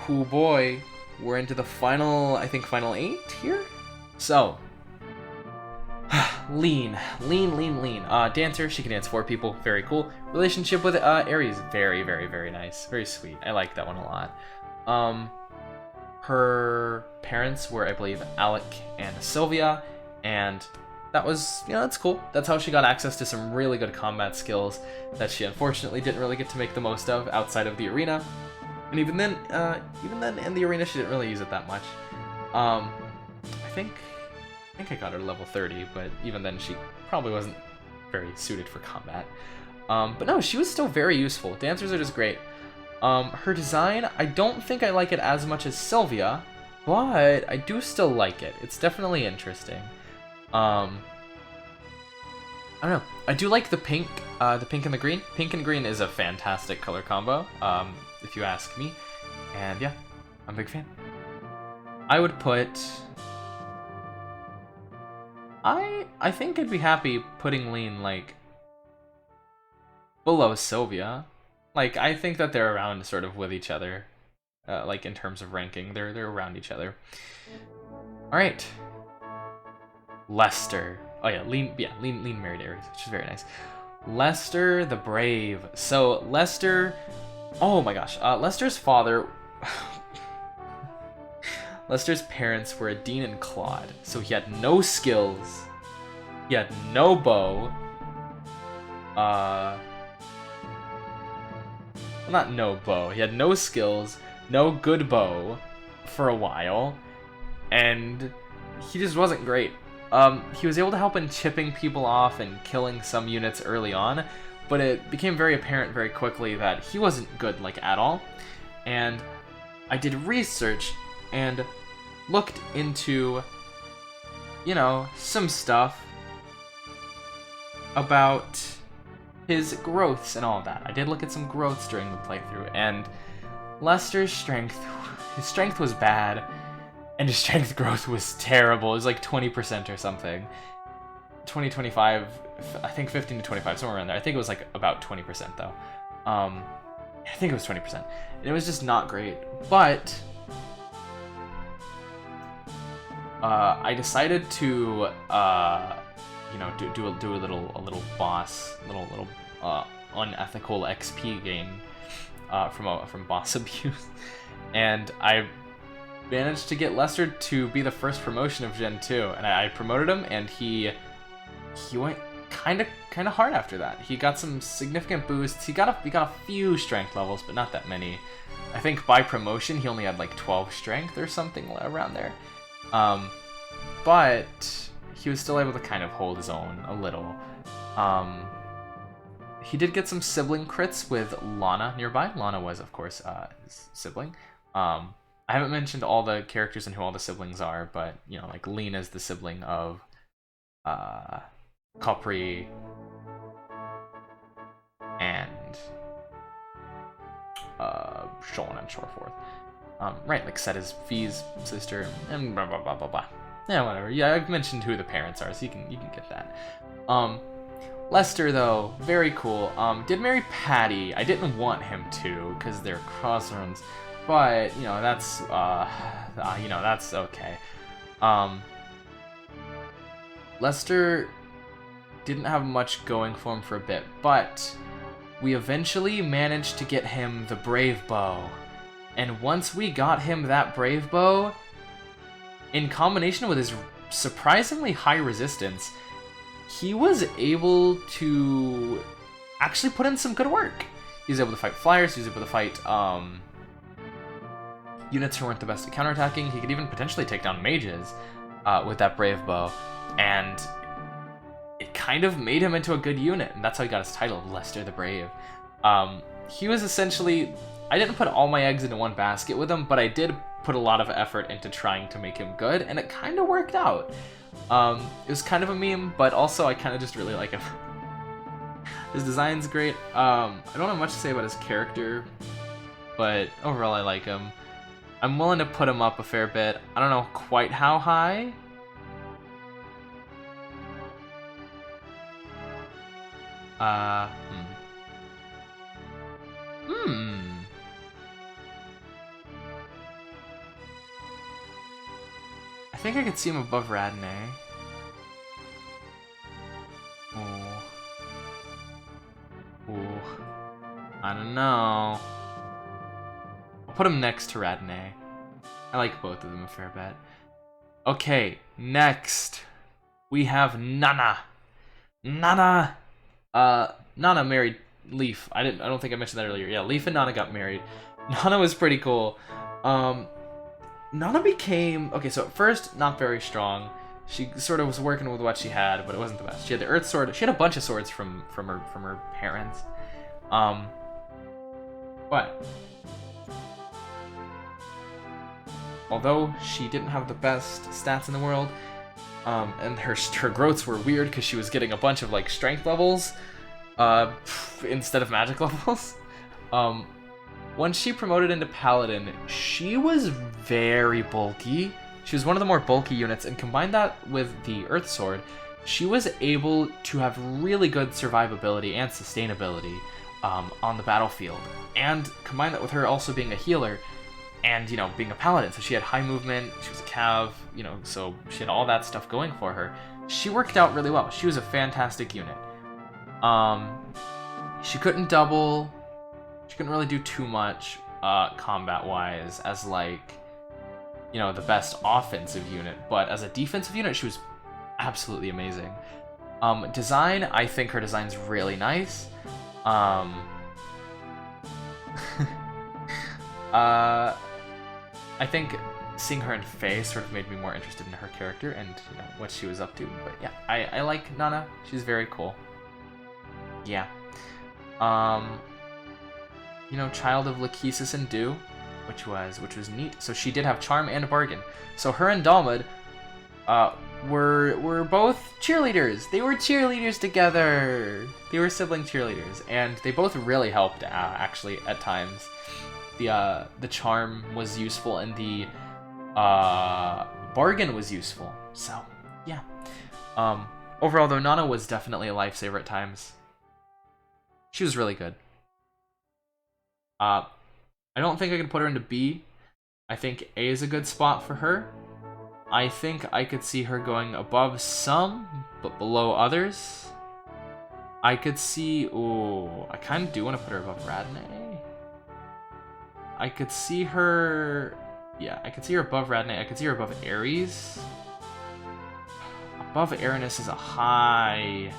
Oh boy. We're into the final, I think, final 8 here? So, Lean. Dancer, she can dance 4 people, very cool. Relationship with Aries, very, very, very nice, very sweet. I like that one a lot. Her parents were, I believe, Alec and Sylvia, and that was, that's cool. That's how she got access to some really good combat skills that she unfortunately didn't really get to make the most of outside of the arena. And even then in the arena, she didn't really use it that much. I think I got her to level 30, but even then she probably wasn't very suited for combat. But no, she was still very useful. Dancers are just great. Her design, I don't think I like it as much as Sylvia, but I do still like it. It's definitely interesting. I don't know. I do like the pink and the green. Pink and green is a fantastic color combo, if you ask me. And yeah, I'm a big fan. I would put... I think I'd be happy putting Lean, like, below Sylvia. Like, I think that they're around sort of with each other. Like, in terms of ranking. They're around each other. Alright. Lester. Oh yeah, Lean married Aries, which is very nice. Lester the Brave. So, Lester... Oh my gosh. Lester's father... Lester's parents were Dean and Claude, so he had no skills. He had no bow. Not no bow. He had no skills, no good bow for a while, and he just wasn't great. He was able to help in chipping people off and killing some units early on, but it became very apparent very quickly that he wasn't good, like, at all. And I did research and looked into, some stuff about his growths and all of that. I did look at some growths during the playthrough, and Lester's his strength was bad, and his strength growth was terrible. It was like 20% or something. 20, 25, I think 15 to 25, somewhere around there. I think it was like about 20% though. I think it was 20%. And it was just not great. But I decided to do a little boss, little unethical XP gain from boss abuse, and I managed to get Lester to be the first promotion of Gen 2, and I promoted him, and he went kind of hard after that. He got some significant boosts. He got a few strength levels, but not that many. I think by promotion he only had like 12 strength or something around there. But he was still able to kind of hold his own a little. He did get some sibling crits with Lana nearby. Lana was, of course, his sibling. I haven't mentioned all the characters and who all the siblings are, but, like, Lena's the sibling of Capri and so on and so forth. Right, like Seta's Fee's sister, and blah blah blah blah blah. Yeah, whatever. Yeah, I've mentioned who the parents are, so you can get that. Lester, though, very cool. Did marry Patty. I didn't want him to, because they're crossroads, but, that's, that's okay. Lester didn't have much going for him for a bit, but we eventually managed to get him the Brave Bow. And once we got him that Brave Bow, in combination with his surprisingly high resistance, he was able to actually put in some good work. He was able to fight flyers, he was able to fight units who weren't the best at counterattacking. He could even potentially take down mages with that Brave Bow, and it kind of made him into a good unit, and that's how he got his title of Lester the Brave. He was essentially... I didn't put all my eggs into one basket with him, but I did put a lot of effort into trying to make him good, and it kind of worked out. It was kind of a meme, but also I kind of just really like him. His design's great. I don't have much to say about his character, but overall I like him. I'm willing to put him up a fair bit. I don't know quite how high. I think I could see him above Radney. don't know. I'll put him next to Radne. I like both of them a fair bit. Okay, next we have Nana. Nana married Leaf. I don't think I mentioned that earlier. Yeah, Leaf and Nana got married. Nana was pretty cool. Nana became... Okay, so at first, not very strong. She sort of was working with what she had, but it wasn't the best. She had the Earth Sword. She had a bunch of swords from her parents. But although she didn't have the best stats in the world, and her growths were weird because she was getting a bunch of like strength levels instead of magic levels. Once she promoted into Paladin, she was very bulky. She was one of the more bulky units, and combined that with the Earth Sword, she was able to have really good survivability and sustainability on the battlefield. And combine that with her also being a healer and, you know, being a Paladin. So she had high movement, she was a cav, you know, so she had all that stuff going for her. She worked out really well. She was a fantastic unit. She couldn't double. She couldn't really do too much combat-wise as, like, you know, the best offensive unit. But as a defensive unit, she was absolutely amazing. Design, I think her design's really nice. I think seeing her in Fae sort of made me more interested in her character and, you know, what she was up to. But yeah, I like Nana. She's very cool. Yeah. You know, child of Lachesis and Dew, which was neat. So she did have Charm and Bargain. So her and Dalmud were both cheerleaders. They were cheerleaders together. They were sibling cheerleaders, and they both really helped actually at times. The Charm was useful, and the Bargain was useful. So yeah. Overall, though, Nana was definitely a lifesaver at times. She was really good. I don't think I could put her into B. I think A is a good spot for her. I think I could see her going above some, but below others. I could see... Ooh, I kind of do want to put her above Radne. I could see her... Yeah, I could see her above Radne. I could see her above Ares. Above Aranus is a high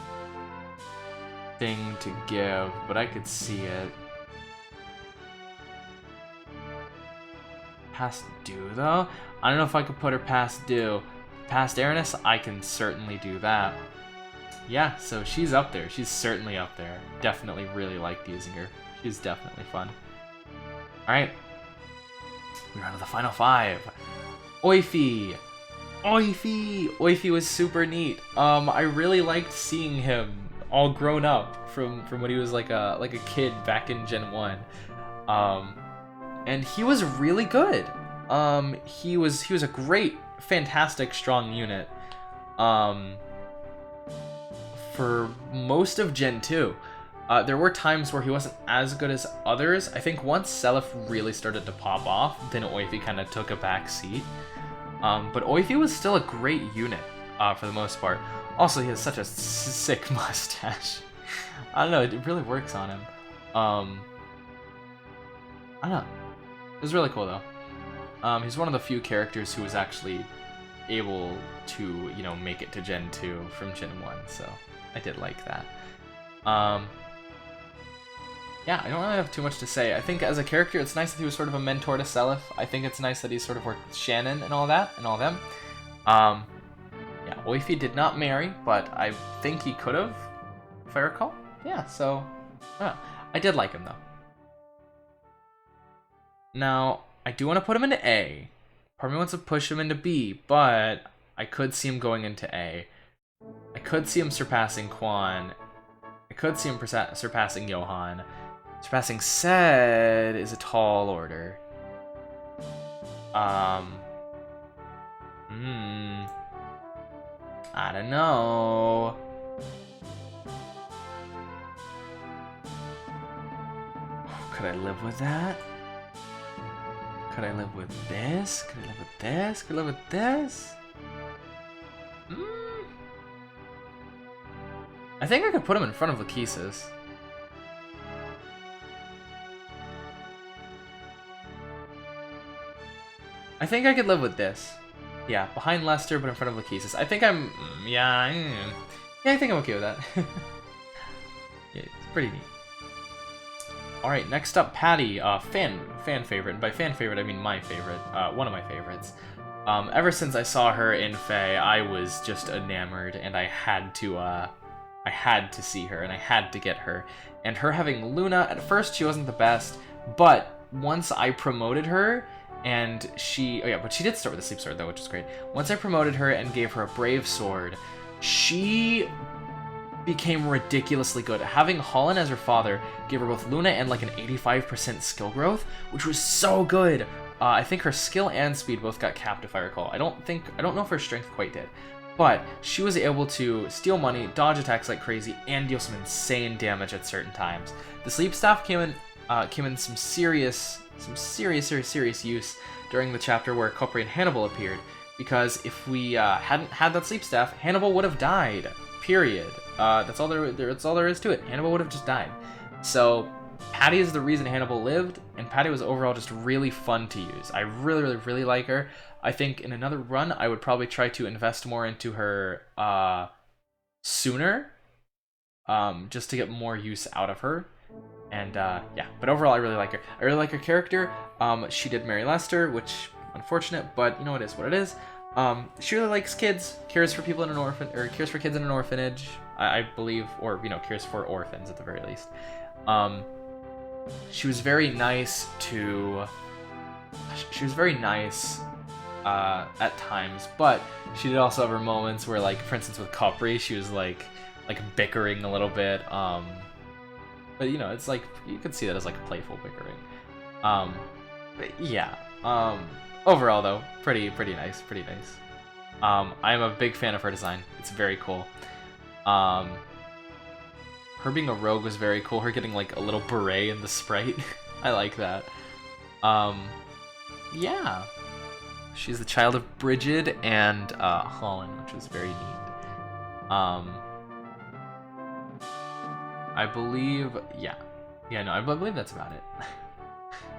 thing to give, but I could see it. Past Dew, though? I don't know if I could put her past Dew. Past Aranus, I can certainly do that. Yeah, so she's up there. She's certainly up there. Definitely really liked using her. She's definitely fun. Alright. We're on to the final 5. Oifi! Oifi was super neat. I really liked seeing him all grown up from when he was like a kid back in Gen 1. And he was really good. He was a great, fantastic, strong unit. For most of Gen 2. There were times where he wasn't as good as others. I think once Seliph really started to pop off, then Oifi kind of took a back seat. But Oifi was still a great unit for the most part. Also, he has such a sick mustache. I don't know, it really works on him. I don't know. It was really cool, though. He's one of the few characters who was actually able to, you know, make it to Gen 2 from Gen 1, so I did like that. Yeah, I don't really have too much to say. I think as a character, it's nice that he was sort of a mentor to Seliph. I think it's nice that he sort of worked with Shannon and all that, and all them. Yeah, Oifi did not marry, but I think he could have, if I recall. Yeah, so, I did like him, though. Now, I do want to put him into A. Part of me wants to push him into B, but I could see him going into A. I could see him surpassing Quan. I could see him surpassing Johan. Surpassing Sed is a tall order. I don't know. Could I live with that? Could I live with this? Could I live with this? Could I live with this? I think I could put him in front of Lachesis. I think I could live with this. Yeah, behind Lester, but in front of Lachesis. I think I'm... Yeah, I think I'm okay with that. Yeah, it's pretty neat. Alright, next up, Patty. Fan favorite. And by fan favorite, I mean my favorite. One of my favorites. Ever since I saw her in Fae, I was just enamored, and I had to see her, and I had to get her. And her having Luna, at first she wasn't the best, but once I promoted her, and she... Oh yeah, but she did start with a Sleep Sword, though, which is great. Once I promoted her and gave her a Brave Sword, she became ridiculously good. Having Holland as her father gave her both Luna and like an 85% skill growth, which was so good. I think her skill and speed both got capped, if I recall. I don't know if her strength quite did. But she was able to steal money, dodge attacks like crazy, and deal some insane damage at certain times. The Sleep Staff came in some serious use during the chapter where Copri and Hannibal appeared, because if we hadn't had that Sleep Staff, Hannibal would have died. Period. That's all there is to it. Hannibal would have just died. So Patty is the reason Hannibal lived, and Patty was overall just really fun to use. I really like her. I think in another run, I would probably try to invest more into her sooner, just to get more use out of her. And yeah, but overall, I really like her. I really like her character. She did marry Lester, which unfortunate, but you know, it is what it is. She really likes kids, cares for people in an cares for kids in an orphanage, I believe, or you know, cares for orphans at the very least. She was very nice at times, but she did also have her moments where, like, for instance with Copri, she was like bickering a little bit. But you know, it's like you could see that as like playful bickering. But yeah. Overall though, pretty nice. I'm a big fan of her design. It's very cool. Her being a rogue was very cool. Her getting like a little beret in the sprite. I like that. Yeah. She's the child of Brigid and Holland, which is very neat. I believe, yeah, no, I believe that's about it.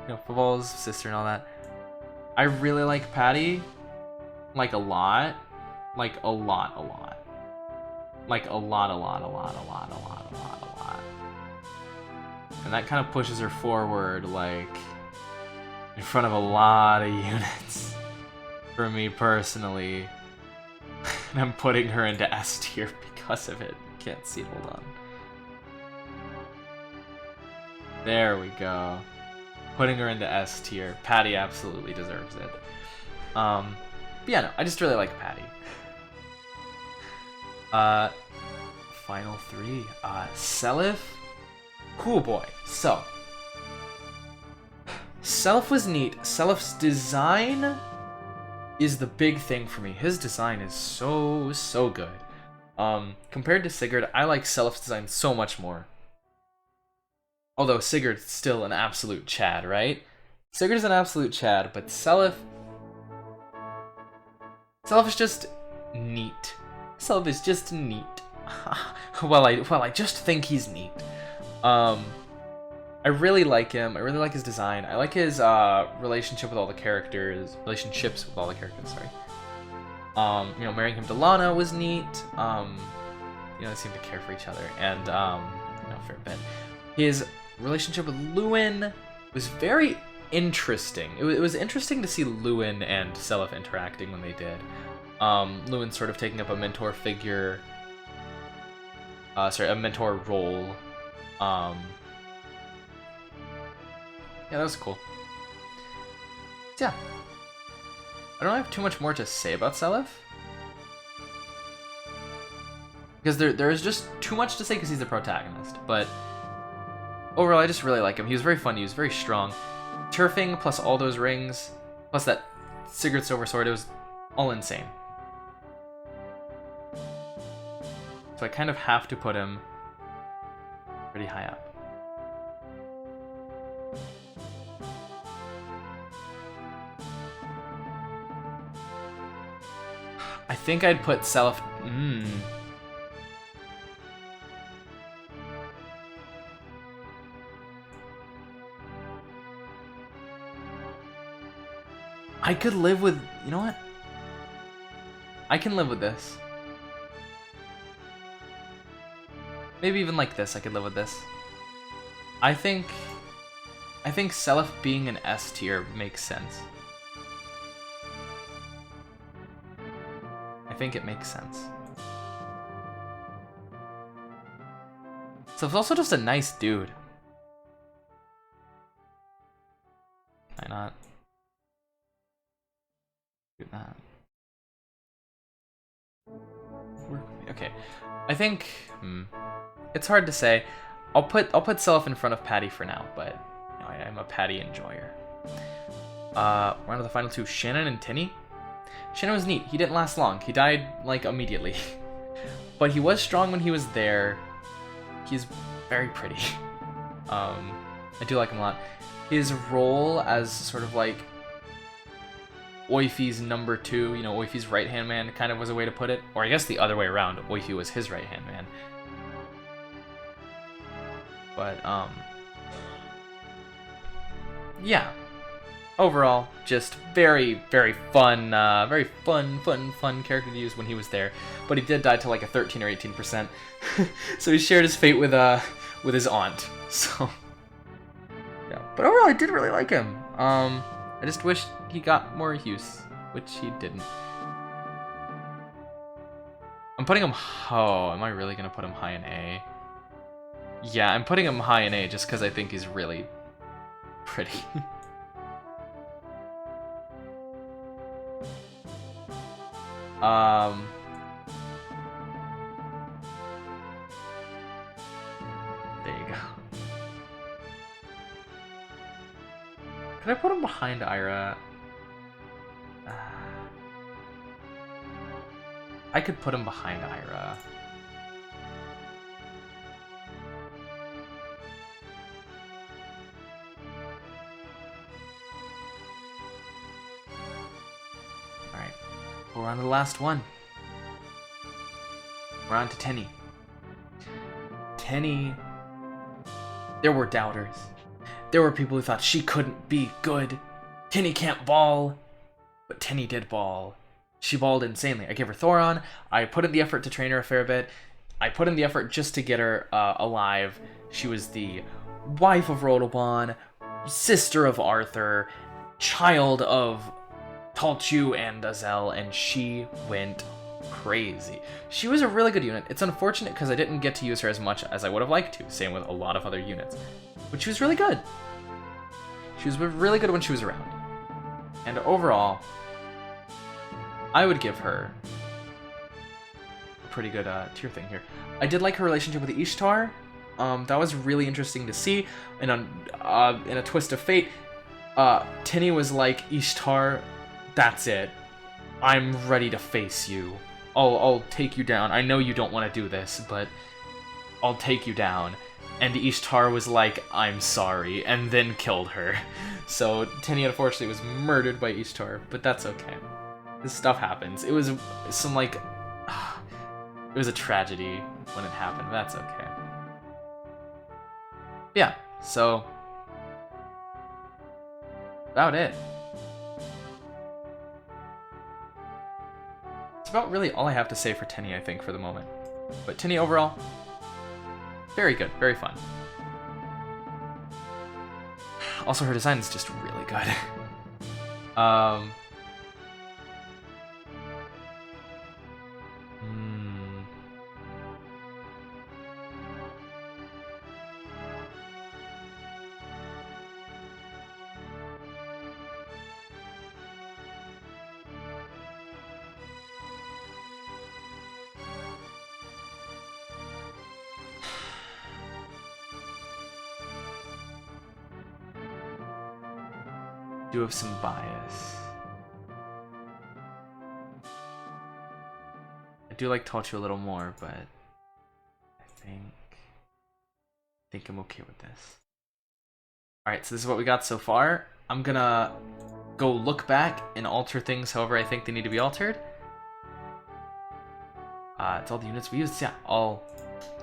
You know, Faval's sister and all that. I really like Patty, like a lot. Like a lot. Like a lot. And that kind of pushes her forward, like, in front of a lot of units. For me personally. And I'm putting her into S tier because of it. Can't see it, hold on. There we go. Putting her into S tier. Patty absolutely deserves it. But yeah, no, I just really like Patty. Final three. Seliph. Cool boy. So, Seliph was neat. Seliph's design is the big thing for me. His design is so good. Compared to Sigurd, I like Seliph's design so much more. Although Sigurd's still an absolute Chad, right? Sigurd is an absolute Chad, but Seliph is just neat. Seliph is just neat. well, I just think he's neat. I really like him. I really like his design. I like his relationships with all the characters. Sorry. You know, marrying him to Lana was neat. You know, they seem to care for each other, and you know, fair bit. His relationship with Lewin was very interesting. It was interesting to see Lewin and Seliph interacting when they did. Lewin sort of taking up a mentor figure. A mentor role. Yeah, that was cool. Yeah. I don't have too much more to say about Seliph. Because there is just too much to say because he's the protagonist. But overall, I just really like him. He was very fun to use, very strong. Turfing plus all those rings, plus that Sigurd Silver Sword, it was all insane. So I kind of have to put him pretty high up. I think I'd put Seliph... I could live with... You know what? I can live with this. Maybe even like this, I could live with this. I think Seliph being an S tier makes sense. I think it makes sense. So it's also just a nice dude. Why not? Do that. Okay. I think it's hard to say. I'll put Seliph in front of Patty for now, but you know, I'm a Patty enjoyer. We're on to the final two, Shannon and Tinny. Shannon was neat. He didn't last long. He died like immediately. But he was strong when he was there. He's very pretty. I do like him a lot. His role as sort of like Oifey's number 2, you know, Oifey's right-hand man kind of was a way to put it. Or I guess the other way around. Oifey was his right-hand man. But, yeah. Overall, just very, very fun, fun character to use when he was there. But he did die to like a 13 or 18%. So he shared his fate with his aunt. So, yeah. But overall, I did really like him. I just wish he got more use, which he didn't. I'm putting him... Oh, am I really going to put him high in A? Yeah, I'm putting him high in A just because I think he's really pretty. There you go. Could I put him behind Ira? I could put him behind Ira. Alright. We're on to the last one. We're on to Tenny. Tenny. There were doubters. There were people who thought she couldn't be good. Tenny can't ball. But Tenny did ball. She balled insanely. I gave her Thoron. I put in the effort to train her a fair bit. I put in the effort just to get her alive. She was the wife of Rodobon, sister of Arthur, child of Talchu and Azel, and she went crazy. She was a really good unit. It's unfortunate because I didn't get to use her as much as I would have liked to. Same with a lot of other units. But she was really good. She was really good when she was around. And overall, I would give her a pretty good tier thing here. I did like her relationship with Ishtar. That was really interesting to see. And in a twist of fate, Tenny was like, Ishtar, that's it. I'm ready to face you. I'll take you down. I know you don't want to do this, but I'll take you down. And Ishtar was like, I'm sorry, and then killed her. So Tenny unfortunately was murdered by Ishtar, but that's okay. This stuff happens. It was some like... It was a tragedy when it happened, but that's okay. Yeah, so... About it. It's about really all I have to say for Tenny, I think, for the moment. But Tenny overall, very good, very fun. Also, her design is just really good. Do have some bias. I do like Talchu a little more, but I think I'm okay with this. Alright, so this is what we got so far. I'm gonna go look back and alter things however I think they need to be altered. It's all the units we used. Yeah, I'll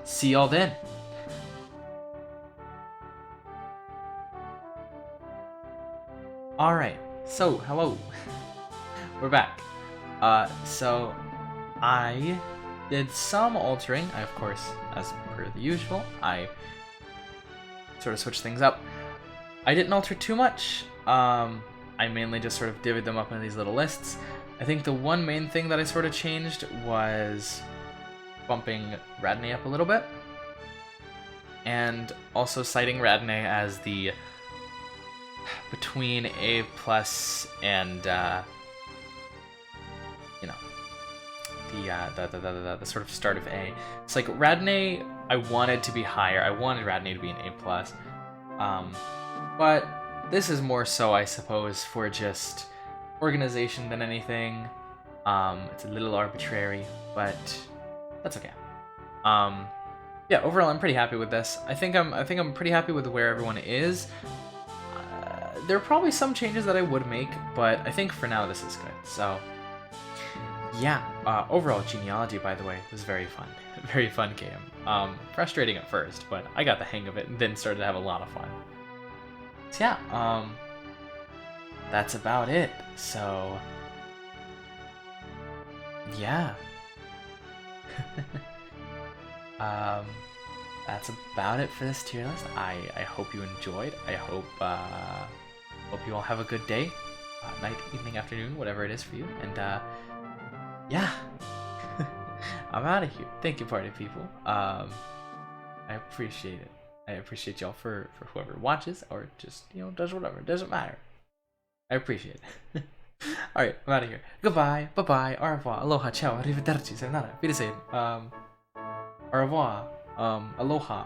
see y'all then. Alright, So, hello. We're back. So I did some altering. I, of course, as per the usual, I sort of switched things up. I didn't alter too much. I mainly just sort of divvied them up into these little lists. I think the one main thing that I sort of changed was bumping Radney up a little bit, and also citing Radney as the between A plus and you know, the sort of start of A. It's like Radney, I wanted to be higher. I wanted Radney to be an A plus, but this is more so, I suppose, for just organization than anything. It's a little arbitrary, but that's okay. Yeah, overall, I'm pretty happy with this. I think I'm pretty happy with where everyone is. There are probably some changes that I would make, but I think for now this is good. So, yeah. Overall, Genealogy, by the way, was very fun. Very fun game. Frustrating at first, but I got the hang of it and then started to have a lot of fun. So yeah, that's about it. So, yeah. That's about it for this tier list. I hope you enjoyed. I hope you all have a good day, night, evening, afternoon, whatever it is for you. And yeah, I'm out of here. Thank you, party people. I appreciate it. I appreciate y'all for whoever watches or just, you know, does whatever. It doesn't matter. I appreciate it. Alright, I'm out of here. Goodbye, bye-bye, au revoir, aloha, ciao, arrivederci, sayonara, wiedersehen, au revoir, aloha,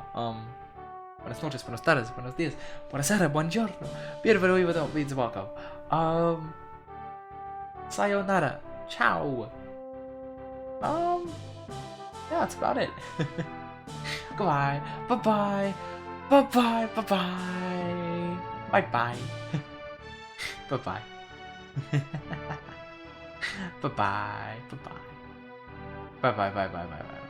buenas noches, buenas tardes, buenos días, buonasera, buongiorno, bienvenido, welcome, sayonara, ciao, yeah, that's about it. Goodbye, bye-bye, bye-bye, bye-bye, bye-bye, bye-bye. Bye-bye, bye-bye. Bye-bye, bye-bye, bye-bye.